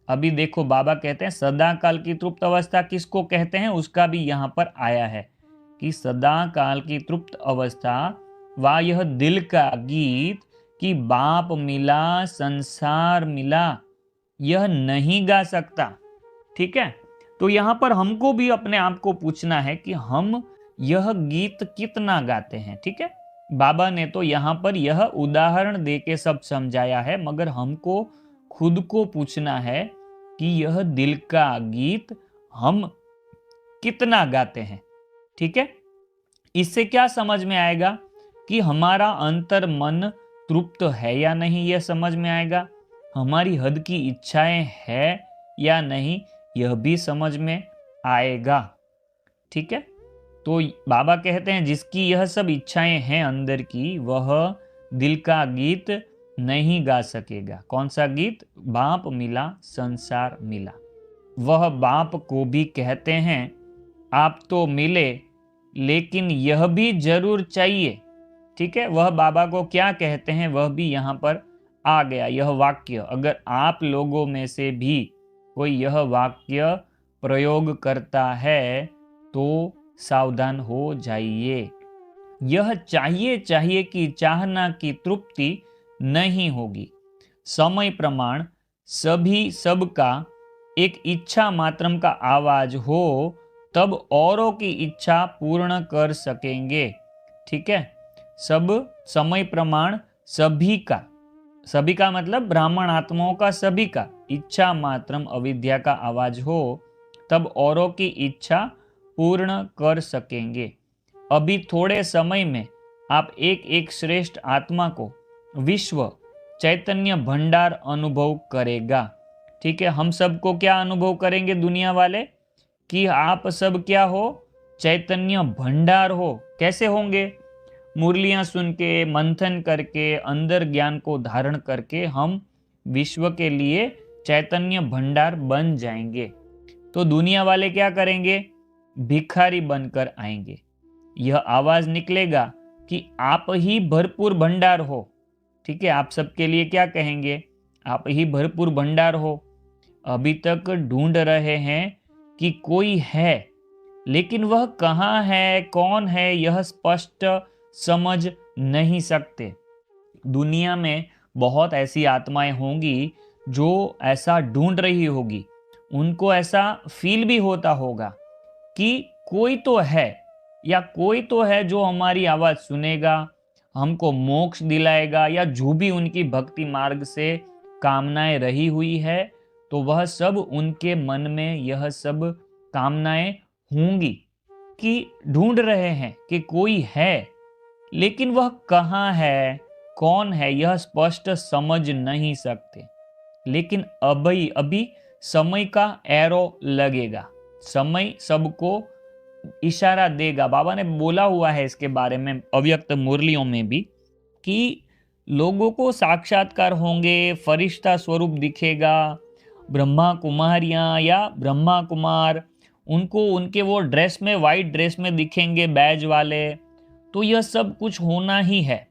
अभी देखो बाबा कहते हैं सदा काल की तृप्त अवस्था किसको कहते हैं, उसका भी यहाँ पर आया है कि सदा काल की तृप्त अवस्था वा यह दिल का गीत कि बाप मिला संसार मिला यह नहीं गा सकता। ठीक है, तो यहाँ पर हमको भी अपने आप को पूछना है कि हम यह गीत कितना गाते हैं। ठीक है, बाबा ने तो यहाँ पर यह उदाहरण दे के सब समझाया है, मगर हमको खुद को पूछना है कि यह दिल का गीत हम कितना गाते हैं। ठीक है, इससे क्या समझ में आएगा कि हमारा अंतर मन तृप्त है या नहीं, यह समझ में आएगा। हमारी हद की इच्छाएं है या नहीं, यह भी समझ में आएगा। ठीक है, तो बाबा कहते हैं जिसकी यह सब इच्छाएं हैं अंदर की, वह दिल का गीत नहीं गा सकेगा। कौन सा गीत? बाप मिला संसार मिला। वह बाप को भी कहते हैं आप तो मिले लेकिन यह भी जरूर चाहिए। ठीक है, वह बाबा को क्या कहते हैं वह भी यहाँ पर आ गया यह वाक्य। अगर आप लोगों में से भी कोई यह वाक्य प्रयोग करता है तो सावधान हो जाइए। यह चाहिए कि चाहना की तृप्ति नहीं होगी। समय प्रमाण सभी सबका एक इच्छा मात्रम का आवाज हो तब औरों की इच्छा पूर्ण कर सकेंगे। ठीक है, सब समय प्रमाण सभी का मतलब ब्राह्मण आत्माओं का सभी का इच्छा मात्रम अविद्या का आवाज हो तब औरों की इच्छा पूर्ण कर सकेंगे। अभी थोड़े समय में आप एक एक श्रेष्ठ आत्मा को विश्व चैतन्य भंडार अनुभव करेगा। ठीक है, हम सबको क्या अनुभव करेंगे दुनिया वाले कि आप सब क्या हो, चैतन्य भंडार हो। कैसे होंगे? मुरलियां सुन के, मंथन करके, अंदर ज्ञान को धारण करके हम विश्व के लिए चैतन्य भंडार बन जाएंगे। तो दुनिया वाले क्या करेंगे? भिखारी बनकर आएंगे। यह आवाज निकलेगा कि आप ही भरपूर भंडार हो। ठीक है, आप सबके लिए क्या कहेंगे? आप ही भरपूर भंडार हो। अभी तक ढूंढ रहे हैं कि कोई है, लेकिन वह कहाँ है, कौन है, यह स्पष्ट समझ नहीं सकते। दुनिया में बहुत ऐसी आत्माएं होंगी जो ऐसा ढूंढ रही होगी। उनको ऐसा फील भी होता होगा कि कोई तो है, या कोई तो है जो हमारी आवाज सुनेगा, हमको मोक्ष दिलाएगा, या जो भी उनकी भक्ति मार्ग से कामनाएं रही हुई है, तो वह सब उनके मन में यह सब कामनाएं होंगी कि ढूंढ रहे हैं कि कोई है, लेकिन वह कहाँ है, कौन है, यह स्पष्ट समझ नहीं सकते। लेकिन अभी समय का एरो लगेगा, समय सबको इशारा देगा। बाबा ने बोला हुआ है इसके बारे में अव्यक्त मुरलियों में भी कि लोगों को साक्षात्कार होंगे, फरिश्ता स्वरूप दिखेगा, ब्रह्मा कुमारियां या ब्रह्मा कुमार उनको उनके वो ड्रेस में, वाइट ड्रेस में दिखेंगे, बैज वाले। तो यह सब कुछ होना ही है।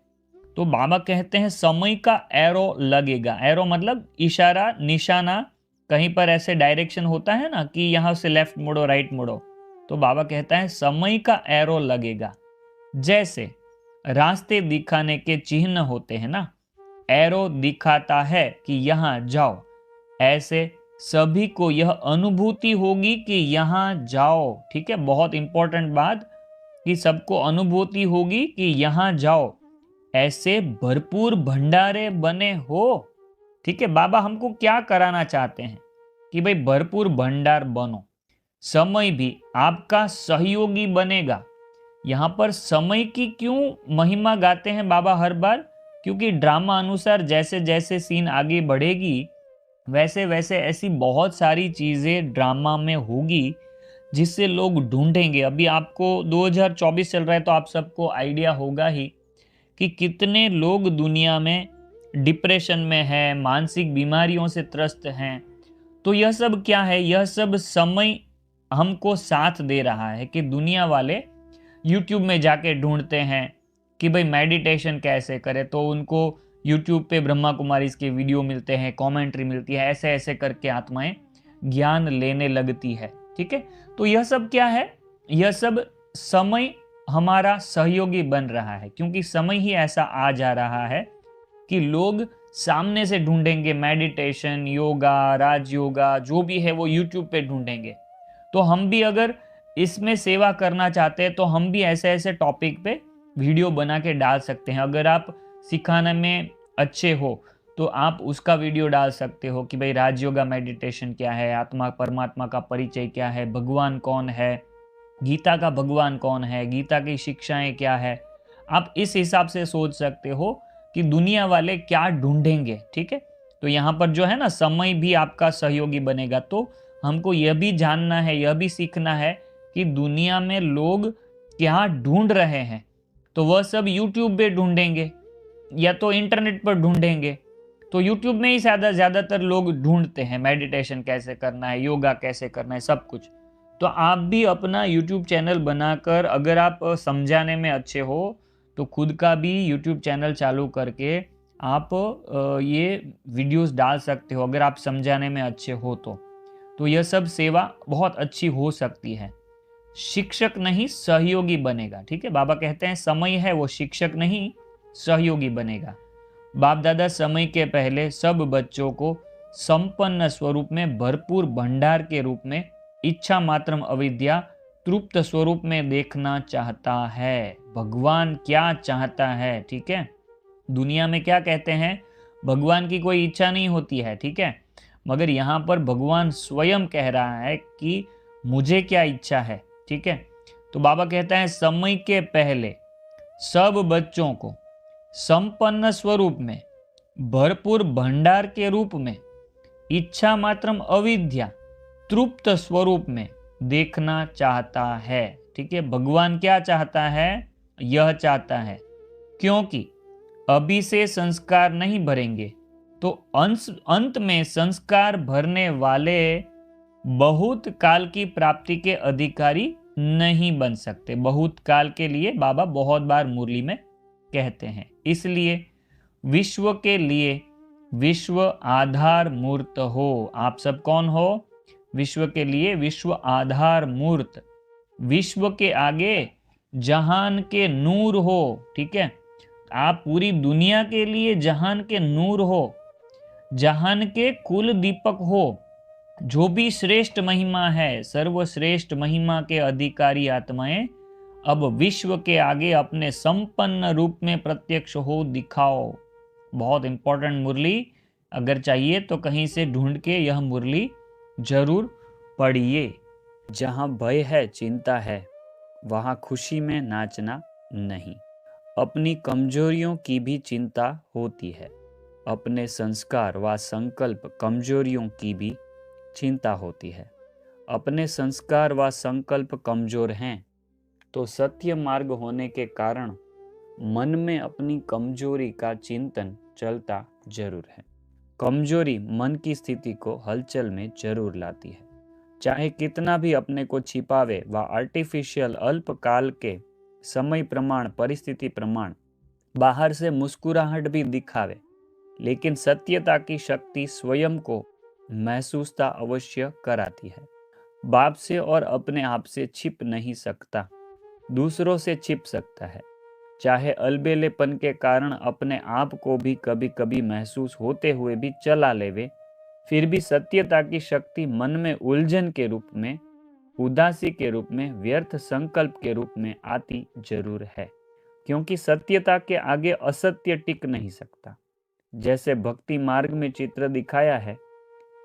तो बाबा कहते हैं समय का एरो लगेगा। एरो मतलब इशारा, निशाना। कहीं पर ऐसे डायरेक्शन होता है ना कि यहां से लेफ्ट मुड़ो, राइट मुड़ो। तो बाबा कहता है समय का एरो लगेगा। जैसे रास्ते दिखाने के चिन्ह होते हैं ना, एरो दिखाता है कि यहां जाओ, ऐसे सभी को यह अनुभूति होगी कि यहां जाओ। ठीक है, बहुत इंपॉर्टेंट बात कि सबको अनुभूति होगी कि यहां जाओ, ऐसे भरपूर भंडारे बने हो। ठीक है, बाबा हमको क्या कराना चाहते हैं कि भाई भरपूर भंडार बनो। समय भी आपका सहयोगी बनेगा। यहां पर समय की क्यों महिमा गाते हैं बाबा हर बार? क्योंकि ड्रामा अनुसार जैसे जैसे सीन आगे बढ़ेगी वैसे वैसे ऐसी बहुत सारी चीजें ड्रामा में होगी जिससे लोग ढूंढेंगे। अभी आपको 2024 चल रहा है तो आप सबको आइडिया होगा ही कि कितने लोग दुनिया में डिप्रेशन में हैं, मानसिक बीमारियों से त्रस्त हैं। तो यह सब क्या है? यह सब समय हमको साथ दे रहा है कि दुनिया वाले YouTube में जाके ढूंढते हैं कि भाई मेडिटेशन कैसे करें, तो उनको यूट्यूब पे ब्रह्मा कुमारी के वीडियो मिलते हैं, कमेंट्री मिलती है, ऐसे ऐसे करके आत्माएं ज्ञान लेने लगती है। ठीक है, तो यह सब क्या है, यह सब समय हमारा सहयोगी बन रहा है, क्योंकि समय ही ऐसा आ जा रहा है कि लोग सामने से ढूंढेंगे मेडिटेशन, योगा, राजयोगा, जो भी है वो यूट्यूब पे ढूंढेंगे। तो हम भी अगर इसमें सेवा करना चाहते हैं तो हम भी ऐसे ऐसे टॉपिक पे वीडियो बना के डाल सकते हैं। अगर आप सिखाने में अच्छे हो तो आप उसका वीडियो डाल सकते हो कि भाई राजयोगा मेडिटेशन क्या है, आत्मा परमात्मा का परिचय क्या है, भगवान कौन है, गीता का भगवान कौन है, गीता की शिक्षाएं क्या है। आप इस हिसाब से सोच सकते हो कि दुनिया वाले क्या ढूंढेंगे। ठीक है, तो यहाँ पर जो है ना, समय भी आपका सहयोगी बनेगा। तो हमको यह भी जानना है, यह भी सीखना है कि दुनिया में लोग क्या ढूंढ रहे हैं। तो वह सब यूट्यूब पे ढूंढेंगे या तो इंटरनेट पर ढूंढेंगे। तो यूट्यूब में ही ज्यादातर लोग ढूंढते हैं मेडिटेशन कैसे करना है, योगा कैसे करना है, सब कुछ। तो आप भी अपना यूट्यूब चैनल बनाकर, अगर आप समझाने में अच्छे हो तो खुद का भी यूट्यूब चैनल चालू करके आप ये वीडियोस डाल सकते हो, अगर आप समझाने में अच्छे हो तो यह सब सेवा बहुत अच्छी हो सकती है। शिक्षक नहीं सहयोगी बनेगा। ठीक है, बाबा कहते हैं समय है वो शिक्षक नहीं सहयोगी बनेगा। बाप दादा समय के पहले सब बच्चों को संपन्न स्वरूप में, भरपूर भंडार के रूप में, इच्छा मात्रम अविद्या तृप्त स्वरूप में देखना चाहता है। भगवान क्या चाहता है? ठीक है, दुनिया में क्या कहते हैं, भगवान की कोई इच्छा नहीं होती है। ठीक है, मगर यहाँ पर भगवान स्वयं कह रहा है कि मुझे क्या इच्छा है। ठीक है, तो बाबा कहता है समय के पहले सब बच्चों को संपन्न स्वरूप में, भरपूर भंडार के रूप में, इच्छा मात्रम अविद्या तृप्त स्वरूप में देखना चाहता है। ठीक है, भगवान क्या चाहता है? यह चाहता है क्योंकि अभी से संस्कार नहीं भरेंगे तो अंत में संस्कार भरने वाले बहुत काल की प्राप्ति के अधिकारी नहीं बन सकते। बहुत काल के लिए बाबा बहुत बार मुरली में कहते हैं। इसलिए विश्व के लिए विश्व आधार मूर्त हो। आप सब कौन हो? विश्व के लिए विश्व आधार मूर्त, विश्व के आगे जहान के नूर हो। ठीक है, आप पूरी दुनिया के लिए जहान के नूर हो, जहान के कुल दीपक हो। जो भी श्रेष्ठ महिमा है, सर्वश्रेष्ठ महिमा के अधिकारी आत्माएं अब विश्व के आगे अपने संपन्न रूप में प्रत्यक्ष हो दिखाओ। बहुत इंपॉर्टेंट मुरली, अगर चाहिए तो कहीं से ढूंढ के यह मुरली जरूर पढ़िए। जहाँ भय है, चिंता है, वहाँ खुशी में नाचना नहीं। अपनी कमजोरियों की भी चिंता होती है, अपने संस्कार व संकल्प कमजोरियों की भी चिंता होती है। अपने संस्कार व संकल्प कमजोर हैं तो सत्य मार्ग होने के कारण मन में अपनी कमजोरी का चिंतन चलता जरूर है। कमजोरी मन की स्थिति को हलचल में जरूर लाती है। चाहे कितना भी अपने को छिपावे व आर्टिफिशियल अल्पकाल के समय प्रमाण, परिस्थिति प्रमाण बाहर से मुस्कुराहट भी दिखावे, लेकिन सत्यता की शक्ति स्वयं को महसूसता अवश्य कराती है। बाप से और अपने आप से छिप नहीं सकता, दूसरों से छिप सकता है। चाहे अलबेलेपन के कारण अपने आप को भी कभी कभी महसूस होते हुए भी चला लेवे, फिर भी सत्यता की शक्ति मन में उलझन के रूप में, उदासी के रूप में, व्यर्थ संकल्प के रूप में आती जरूर है, क्योंकि सत्यता के आगे असत्य टिक नहीं सकता। जैसे भक्ति मार्ग में चित्र दिखाया है,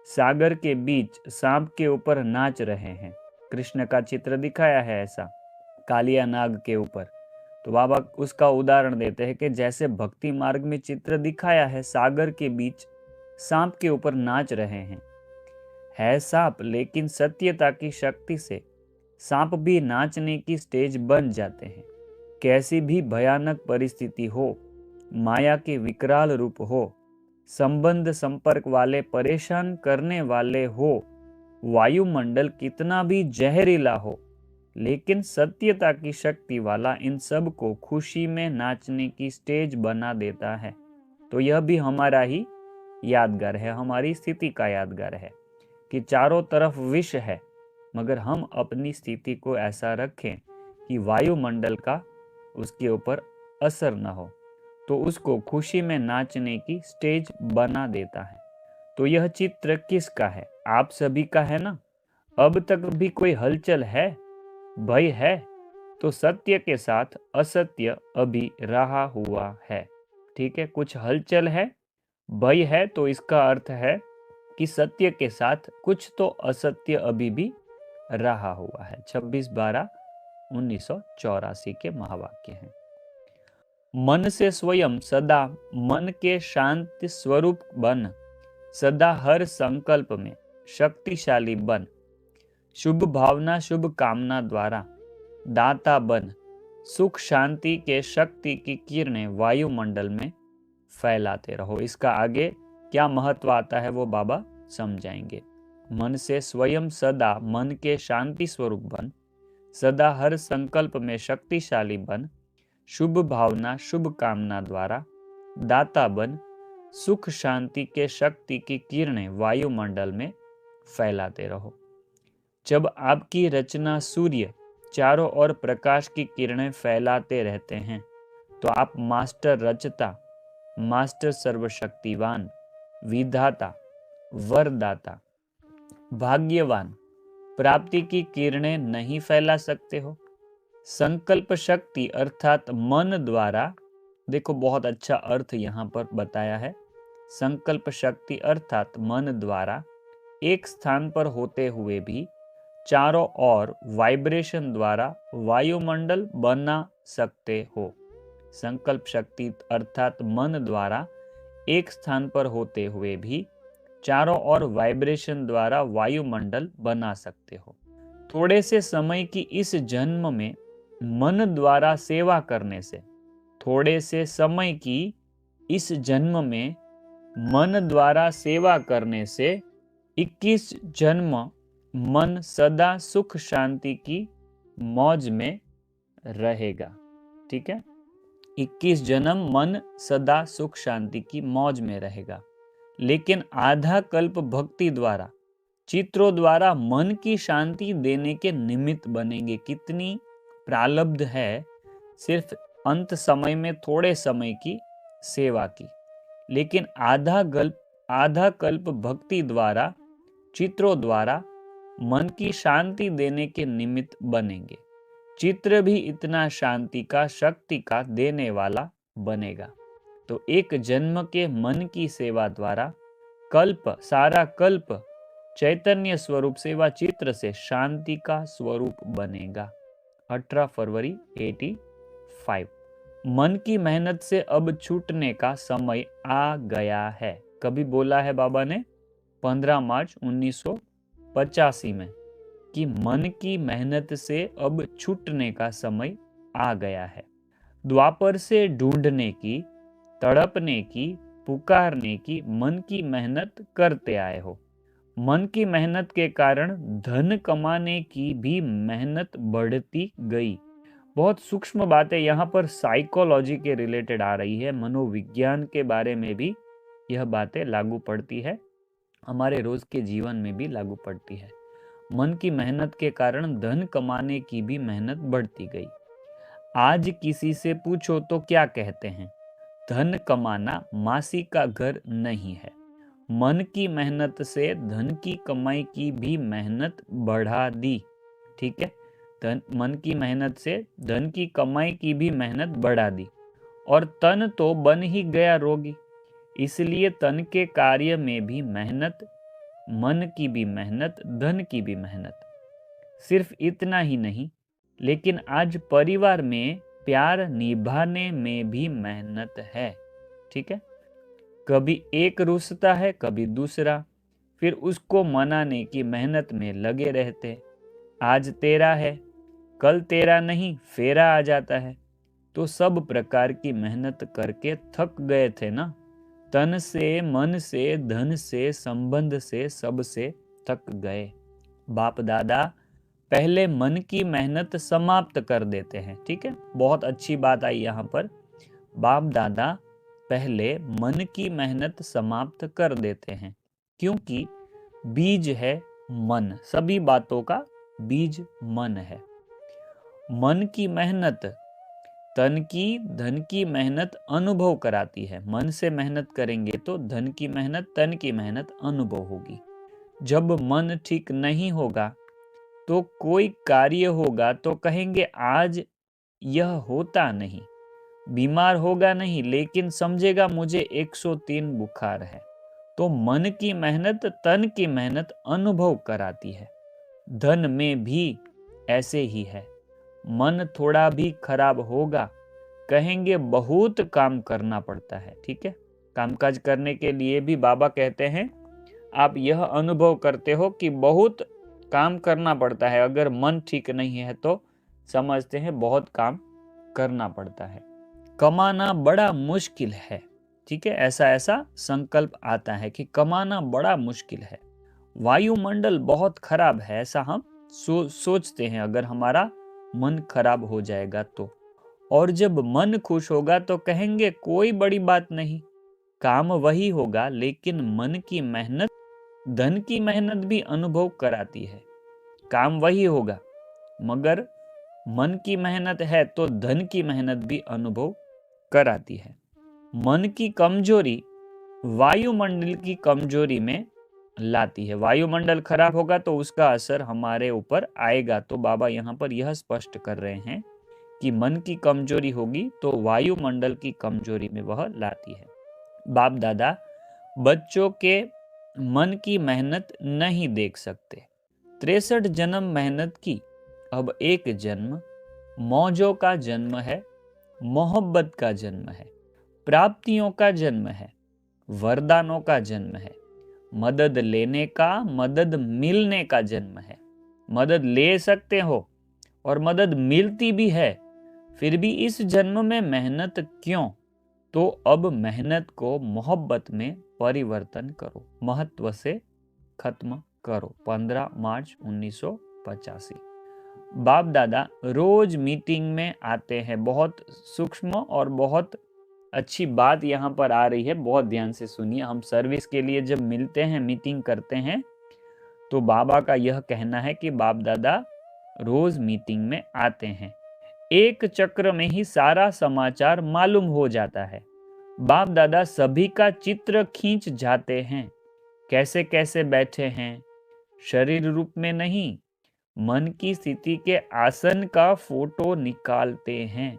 सागर के बीच सांप के ऊपर नाच रहे हैं, कृष्ण का चित्र दिखाया है ऐसा कालिया नाग के ऊपर। तो बाबा उसका उदाहरण देते हैं कि जैसे भक्ति मार्ग में चित्र दिखाया है, सागर के बीच सांप के ऊपर नाच रहे हैं। है सांप, लेकिन सत्यता की शक्ति से सांप भी नाचने की स्टेज बन जाते हैं। कैसी भी भयानक परिस्थिति हो, माया के विकराल रूप हो, संबंध संपर्क वाले परेशान करने वाले हो, वायुमंडल कितना भी जहरीला हो, लेकिन सत्यता की शक्ति वाला इन सब को खुशी में नाचने की स्टेज बना देता है। तो यह भी हमारा ही यादगार है, हमारी स्थिति का यादगार है कि चारों तरफ विष है, मगर हम अपनी स्थिति को ऐसा रखें कि वायुमंडल का उसके ऊपर असर न हो, तो उसको खुशी में नाचने की स्टेज बना देता है। तो यह चित्र किसका है? आप सभी का है ना? अब तक भी कोई हलचल है, भय है? तो सत्य के साथ असत्य अभी रहा हुआ है। ठीक है, कुछ हलचल है, भय है, तो इसका अर्थ है कि सत्य के साथ कुछ तो असत्य अभी भी रहा हुआ है। 26/12/1984 के महावाक्य हैं। मन से स्वयं सदा मन के शांति स्वरूप बन, सदा हर संकल्प में शक्तिशाली बन, शुभ भावना शुभ कामना द्वारा दाता बन, सुख शांति के शक्ति की किरणें वायुमंडल में फैलाते रहो। इसका आगे क्या महत्व आता है वो बाबा समझाएंगे। मन से स्वयं सदा मन के शांति स्वरूप बन, सदा हर संकल्प में शक्तिशाली बन, शुभ भावना शुभ कामना द्वारा दाता बन, सुख शांति के शक्ति की किरणें वायुमंडल में फैलाते रहो। जब आपकी रचना सूर्य चारों ओर प्रकाश की किरणें फैलाते रहते हैं, तो आप मास्टर रचता, मास्टर सर्वशक्तिवान, विधाता, वरदाता, भाग्यवान, प्राप्ति की किरणें नहीं फैला सकते हो? संकल्प शक्ति अर्थात मन द्वारा, देखो बहुत अच्छा अर्थ यहाँ पर बताया है। संकल्प शक्ति अर्थात मन द्वारा एक स्थान पर होते हुए भी चारों ओर वाइब्रेशन द्वारा वायुमंडल बना सकते हो। संकल्प शक्ति अर्थात मन द्वारा एक स्थान पर होते हुए भी चारों ओर वाइब्रेशन द्वारा वायुमंडल बना सकते हो। थोड़े से समय की इस जन्म में मन द्वारा सेवा करने से, थोड़े से समय की इस जन्म में मन द्वारा सेवा करने से 21 जन्म मन सदा सुख शांति की मौज में रहेगा। ठीक है, 21 जन्म मन सदा सुख शांति की मौज में रहेगा। लेकिन आधा कल्प भक्ति द्वारा, चित्रों द्वारा मन की शांति देने के निमित्त बनेंगे। कितनी प्रालब्ध है सिर्फ अंत समय में थोड़े समय की सेवा की, लेकिन आधा कल्प भक्ति द्वारा, चित्रों द्वारा मन की शांति देने के निमित्त बनेंगे। चित्र भी इतना शांति का, शक्ति का देने वाला बनेगा। तो एक जन्म के मन की सेवा द्वारा सारा कल्प चैतन्य स्वरूप सेवा चित्र से शांति का स्वरूप बनेगा। 18 फरवरी 85। मन की मेहनत से अब छूटने का समय आ गया है। कभी बोला है बाबा ने 15 मार्च 1985 में कि मन की मेहनत से अब छूटने का समय आ गया है। द्वापर से ढूंढने की, तड़पने की, पुकारने की मन की मेहनत करते आए हो। मन की मेहनत के कारण धन कमाने की भी मेहनत बढ़ती गई। बहुत सूक्ष्म बातें यहाँ पर साइकोलॉजी के रिलेटेड आ रही है, मनोविज्ञान के बारे में भी यह बातें लागू पड़ती है, हमारे रोज के जीवन में भी लागू पड़ती है। मन की मेहनत के कारण धन कमाने की भी मेहनत बढ़ती गई। आज किसी से पूछो तो क्या कहते हैं? धन कमाना मासी का घर नहीं है। मन की मेहनत से धन की कमाई की भी मेहनत बढ़ा दी। ठीक है, मन की मेहनत से धन की कमाई की भी मेहनत बढ़ा दी, और तन तो बन ही गया रोगी। इसलिए तन के कार्य में भी मेहनत, मन की भी मेहनत, धन की भी मेहनत। सिर्फ इतना ही नहीं, लेकिन आज परिवार में प्यार निभाने में भी मेहनत है। ठीक है, कभी एक रुसता है, कभी दूसरा, फिर उसको मनाने की मेहनत में लगे रहते। आज तेरा है, कल तेरा नहीं, फेरा आ जाता है। तो सब प्रकार की मेहनत करके थक गए थे ना, तन से, मन से, धन से, संबंध से, सब से थक गए। बाप दादा पहले मन की मेहनत समाप्त कर देते हैं। ठीक है, बहुत अच्छी बात आई यहाँ पर। बाप दादा पहले मन की मेहनत समाप्त कर देते हैं, क्योंकि बीज है मन, सभी बातों का बीज मन है। मन की मेहनत तन की, धन की मेहनत अनुभव कराती है। मन से मेहनत करेंगे तो धन की मेहनत, तन की मेहनत अनुभव होगी। जब मन ठीक नहीं होगा तो कोई कार्य होगा तो कहेंगे आज यह होता नहीं। बीमार होगा नहीं लेकिन समझेगा मुझे 103 बुखार है। तो मन की मेहनत, तन की मेहनत अनुभव कराती है। धन में भी ऐसे ही है। मन थोड़ा भी खराब होगा, कहेंगे बहुत काम करना पड़ता है। ठीक है, कामकाज करने के लिए भी बाबा कहते हैं आप यह अनुभव करते हो कि बहुत काम करना पड़ता है। अगर मन ठीक नहीं है तो समझते हैं बहुत काम करना पड़ता है। कमाना बड़ा मुश्किल है। ठीक है, ऐसा ऐसा संकल्प आता है कि कमाना बड़ा मुश्किल है। वायुमंडल बहुत खराब है, ऐसा हम सोचते हैं अगर हमारा मन खराब हो जाएगा तो। और जब मन खुश होगा तो कहेंगे कोई बड़ी बात नहीं, काम वही होगा लेकिन मन की मेहनत, धन की मेहनत भी अनुभव कराती है। काम वही होगा मगर मन की मेहनत है तो धन की मेहनत भी अनुभव कराती है। मन की कमजोरी वायुमंडल की कमजोरी में लाती है। वायुमंडल खराब होगा तो उसका असर हमारे ऊपर आएगा। तो बाबा यहाँ पर यह स्पष्ट कर रहे हैं कि मन की कमजोरी होगी तो वायुमंडल की कमजोरी में वह लाती है। बाप दादा बच्चों के मन की मेहनत नहीं देख सकते। 63 जन्म मेहनत की, अब एक जन्म मौजों का जन्म है, मोहब्बत का जन्म है, प्राप्तियों का जन्म है, वरदानों का जन्म है, मदद लेने का, मदद मिलने का जन्म है। मदद ले सकते हो और मदद मिलती भी है, फिर भी इस जन्म में मेहनत क्यों? तो अब मेहनत को मोहब्बत में परिवर्तन करो, महत्व से खत्म करो। 15 मार्च 1985। बाप दादा रोज मीटिंग में आते हैं। बहुत सूक्ष्म और बहुत अच्छी बात यहाँ पर आ रही है, बहुत ध्यान से सुनिए। हम सर्विस के लिए जब मिलते हैं, मीटिंग करते हैं, तो बाबा का यह कहना है कि बाप दादा रोज मीटिंग में आते हैं। एक चक्र में ही सारा समाचार मालूम हो जाता है। बाप दादा सभी का चित्र खींच जाते हैं। कैसे कैसे बैठे हैं, शरीर रूप में नहीं, मन की स्थिति के आसन का फोटो निकालते हैं।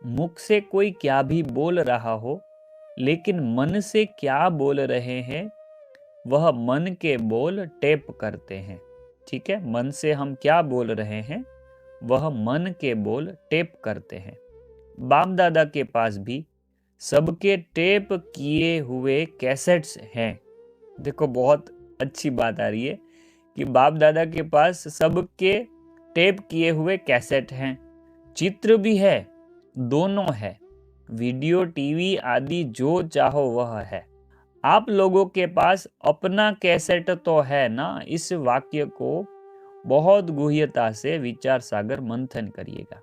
मुख से कोई क्या भी बोल रहा हो, लेकिन मन से क्या बोल रहे हैं वह मन के बोल टेप करते हैं। ठीक है, मन से हम क्या बोल रहे हैं वह मन के बोल टेप करते हैं। बाप दादा के पास भी सबके टेप किए हुए कैसेट्स हैं। देखो बहुत अच्छी बात आ रही है कि बाप दादा के पास सबके टेप किए हुए कैसेट हैं, चित्र भी है, दोनों है, वीडियो, टीवी आदि जो चाहो वह है। आप लोगों के पास अपना कैसेट तो है ना? इस वाक्य को बहुत गुह्यता से विचार सागर मंथन करिएगा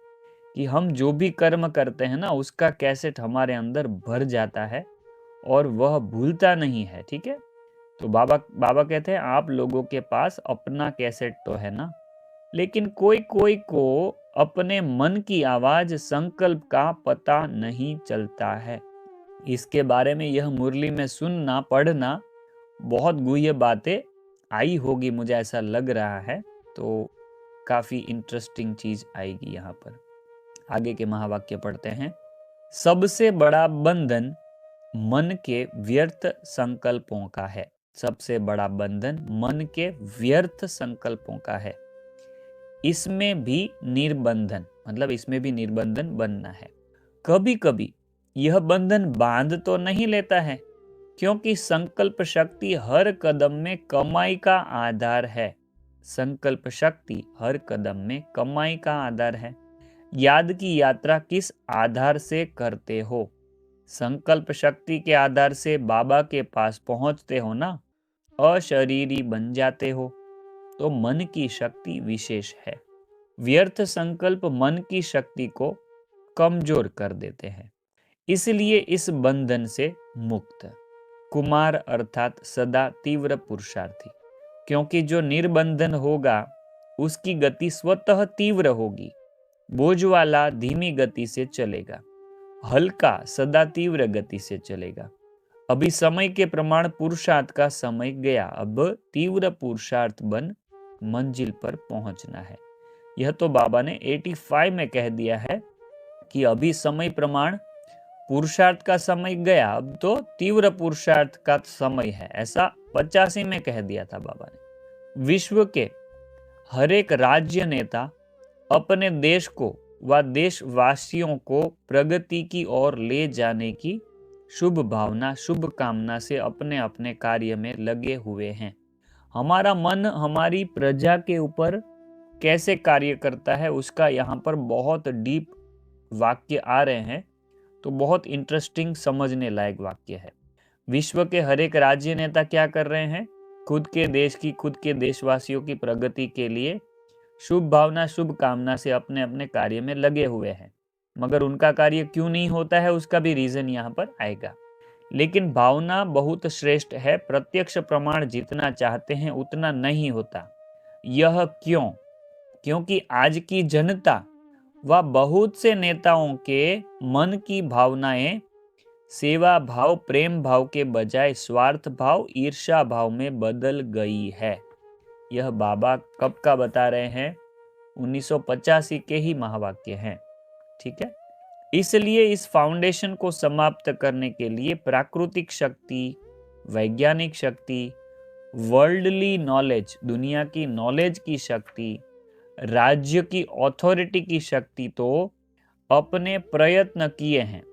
कि हम जो भी कर्म करते हैं ना उसका कैसेट हमारे अंदर भर जाता है और वह भूलता नहीं है। ठीक है, तो बाबा कहते हैं आप लोगों के पास अपना कैसेट तो है ना, लेकिन कोई कोई को अपने मन की आवाज, संकल्प का पता नहीं चलता है। इसके बारे में यह मुरली में सुनना, पढ़ना, बहुत गुह्य बातें आई होगी, मुझे ऐसा लग रहा है। तो काफी इंटरेस्टिंग चीज आएगी यहाँ पर। आगे के महावाक्य पढ़ते हैं। सबसे बड़ा बंधन मन के व्यर्थ संकल्पों का है। सबसे बड़ा बंधन मन के व्यर्थ संकल्पों का है। इसमें भी निर्बंधन, मतलब इसमें भी निर्बंधन बनना है। कभी कभी यह बंधन बांध तो नहीं लेता है, क्योंकि संकल्प शक्ति हर कदम में कमाई का आधार है। संकल्प शक्ति हर कदम में कमाई का आधार है। याद की यात्रा किस आधार से करते हो? संकल्प शक्ति के आधार से बाबा के पास पहुंचते हो ना, अशरीरी बन जाते हो। तो मन की शक्ति विशेष है। व्यर्थ संकल्प मन की शक्ति को कमजोर कर देते हैं। इसलिए इस बंधन से मुक्त। कुमार अर्थात सदा तीव्र पुरुषार्थी, क्योंकि जो निर्बंधन होगा उसकी गति स्वतः तीव्र होगी। बोझ वाला धीमी गति से चलेगा, हल्का सदा तीव्र गति से चलेगा। अभी समय के प्रमाण पुरुषार्थ का समय गया, अब तीव्र पुरुषार्थ बन मंजिल पर पहुंचना है। यह तो बाबा ने 85 में कह दिया है कि अभी समय प्रमाण पुरुषार्थ का समय गया, अब तो तीव्र पुरुषार्थ का समय है, ऐसा 85 में कह दिया था बाबा ने। विश्व के हर एक राज्य नेता अपने देश को व देशवासियों को प्रगति की ओर ले जाने की शुभ भावना, शुभ कामना से अपने अपने कार्य में लगे हुए हैं। हमारा मन हमारी प्रजा के ऊपर कैसे कार्य करता है उसका यहाँ पर बहुत डीप वाक्य आ रहे हैं, तो बहुत इंटरेस्टिंग समझने लायक वाक्य है। विश्व के हर एक राज्य नेता क्या कर रहे हैं? खुद के देश की, खुद के देशवासियों की प्रगति के लिए शुभ भावना, शुभ कामना से अपने अपने कार्य में लगे हुए हैं। मगर उनका कार्य क्यों नहीं होता है उसका भी रीजन यहाँ पर आएगा। लेकिन भावना बहुत श्रेष्ठ है, प्रत्यक्ष प्रमाण जितना चाहते हैं उतना नहीं होता। यह क्यों? क्योंकि आज की जनता व बहुत से नेताओं के मन की भावनाएं सेवा भाव, प्रेम भाव के बजाय स्वार्थ भाव, ईर्ष्या भाव में बदल गई है। यह बाबा कब का बता रहे हैं? 1985 के ही महावाक्य हैं। ठीक है, इसलिए इस फाउंडेशन को समाप्त करने के लिए प्राकृतिक शक्ति, वैज्ञानिक शक्ति, वर्ल्डली नॉलेज, दुनिया की नॉलेज की शक्ति, राज्य की अथॉरिटी की शक्ति तो अपने प्रयत्न किए हैं।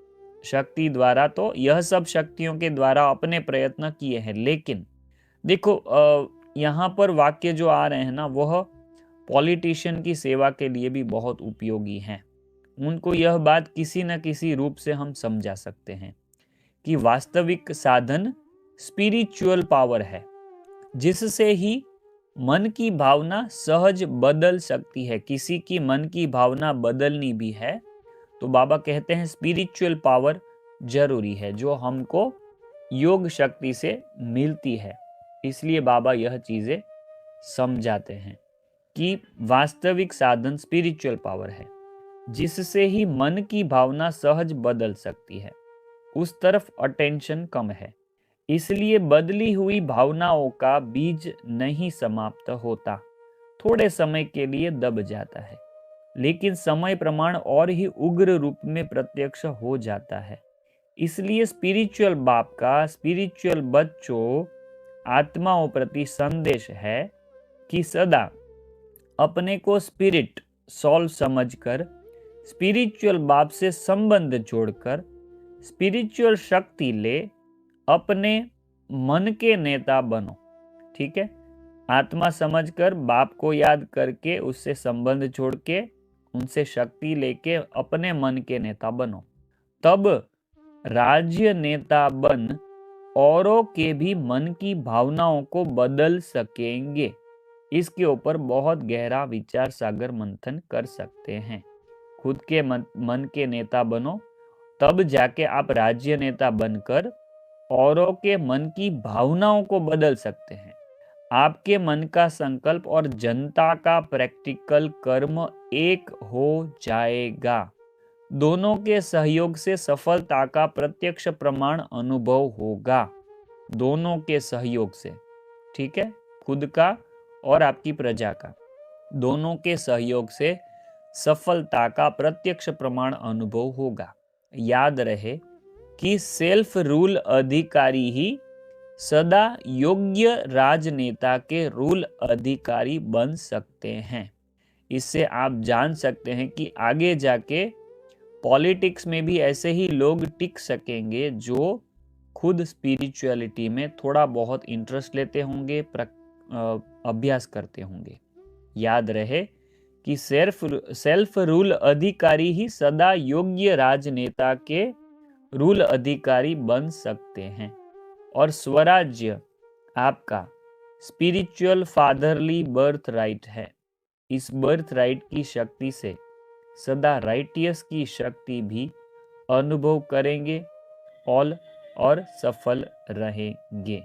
शक्ति द्वारा तो यह सब शक्तियों के द्वारा अपने प्रयत्न किए हैं। लेकिन देखो यहाँ पर वाक्य जो आ रहे हैं ना, वह पॉलिटिशियन की सेवा के लिए भी बहुत उपयोगी हैं। उनको यह बात किसी न किसी रूप से हम समझा सकते हैं कि वास्तविक साधन स्पिरिचुअल पावर है, जिससे ही मन की भावना सहज बदल सकती है। किसी की मन की भावना बदलनी भी है तो बाबा कहते हैं स्पिरिचुअल पावर जरूरी है, जो हमको योग शक्ति से मिलती है। इसलिए बाबा यह चीजें समझाते हैं कि वास्तविक साधन स्पिरिचुअल पावर है, जिससे ही मन की भावना सहज बदल सकती है। उस तरफ अटेंशन कम है, इसलिए बदली हुई भावनाओं का बीज नहीं समाप्त होता, थोड़े समय के लिए दब जाता है, लेकिन समय प्रमाण और ही उग्र रूप में प्रत्यक्ष हो जाता है। इसलिए स्पिरिचुअल बाप का स्पिरिचुअल बच्चों आत्माओं प्रति संदेश है कि सदा अपने को स्पिरिट सोल समझकर, स्पिरिचुअल बाप से संबंध जोड़कर स्पिरिचुअल शक्ति ले अपने मन के नेता बनो। ठीक है, आत्मा समझकर बाप को याद करके उससे संबंध जोड़ के उनसे शक्ति लेके अपने मन के नेता बनो। तब राज्य नेता बन औरों के भी मन की भावनाओं को बदल सकेंगे। इसके ऊपर बहुत गहरा विचार सागर मंथन कर सकते हैं। खुद के मन के नेता बनो, तब जाके आप राज्य नेता बनकर औरों के मन की भावनाओं को बदल सकते हैं। आपके मन का संकल्प और जनता का प्रैक्टिकल कर्म एक हो जाएगा। दोनों के सहयोग से सफलता का प्रत्यक्ष प्रमाण अनुभव होगा। दोनों के सहयोग से, ठीक है, खुद का और आपकी प्रजा का, दोनों के सहयोग से सफलता का प्रत्यक्ष प्रमाण अनुभव होगा। याद रहे कि सेल्फ रूल अधिकारी ही सदा योग्य राजनेता के रूल अधिकारी बन सकते हैं। इससे आप जान सकते हैं कि आगे जाके पॉलिटिक्स में भी ऐसे ही लोग टिक सकेंगे जो खुद स्पिरिचुअलिटी में थोड़ा बहुत इंटरेस्ट लेते होंगे, अभ्यास करते होंगे। याद रहे कि सेल्फ रूल अधिकारी ही सदा योग्य राजनेता के रूल अधिकारी बन सकते हैं। और स्वराज्य आपका स्पिरिचुअल फादरली बर्थ राइट है। इस बर्थ राइट की शक्ति से सदा राइटियस की शक्ति भी अनुभव करेंगे और सफल रहेंगे।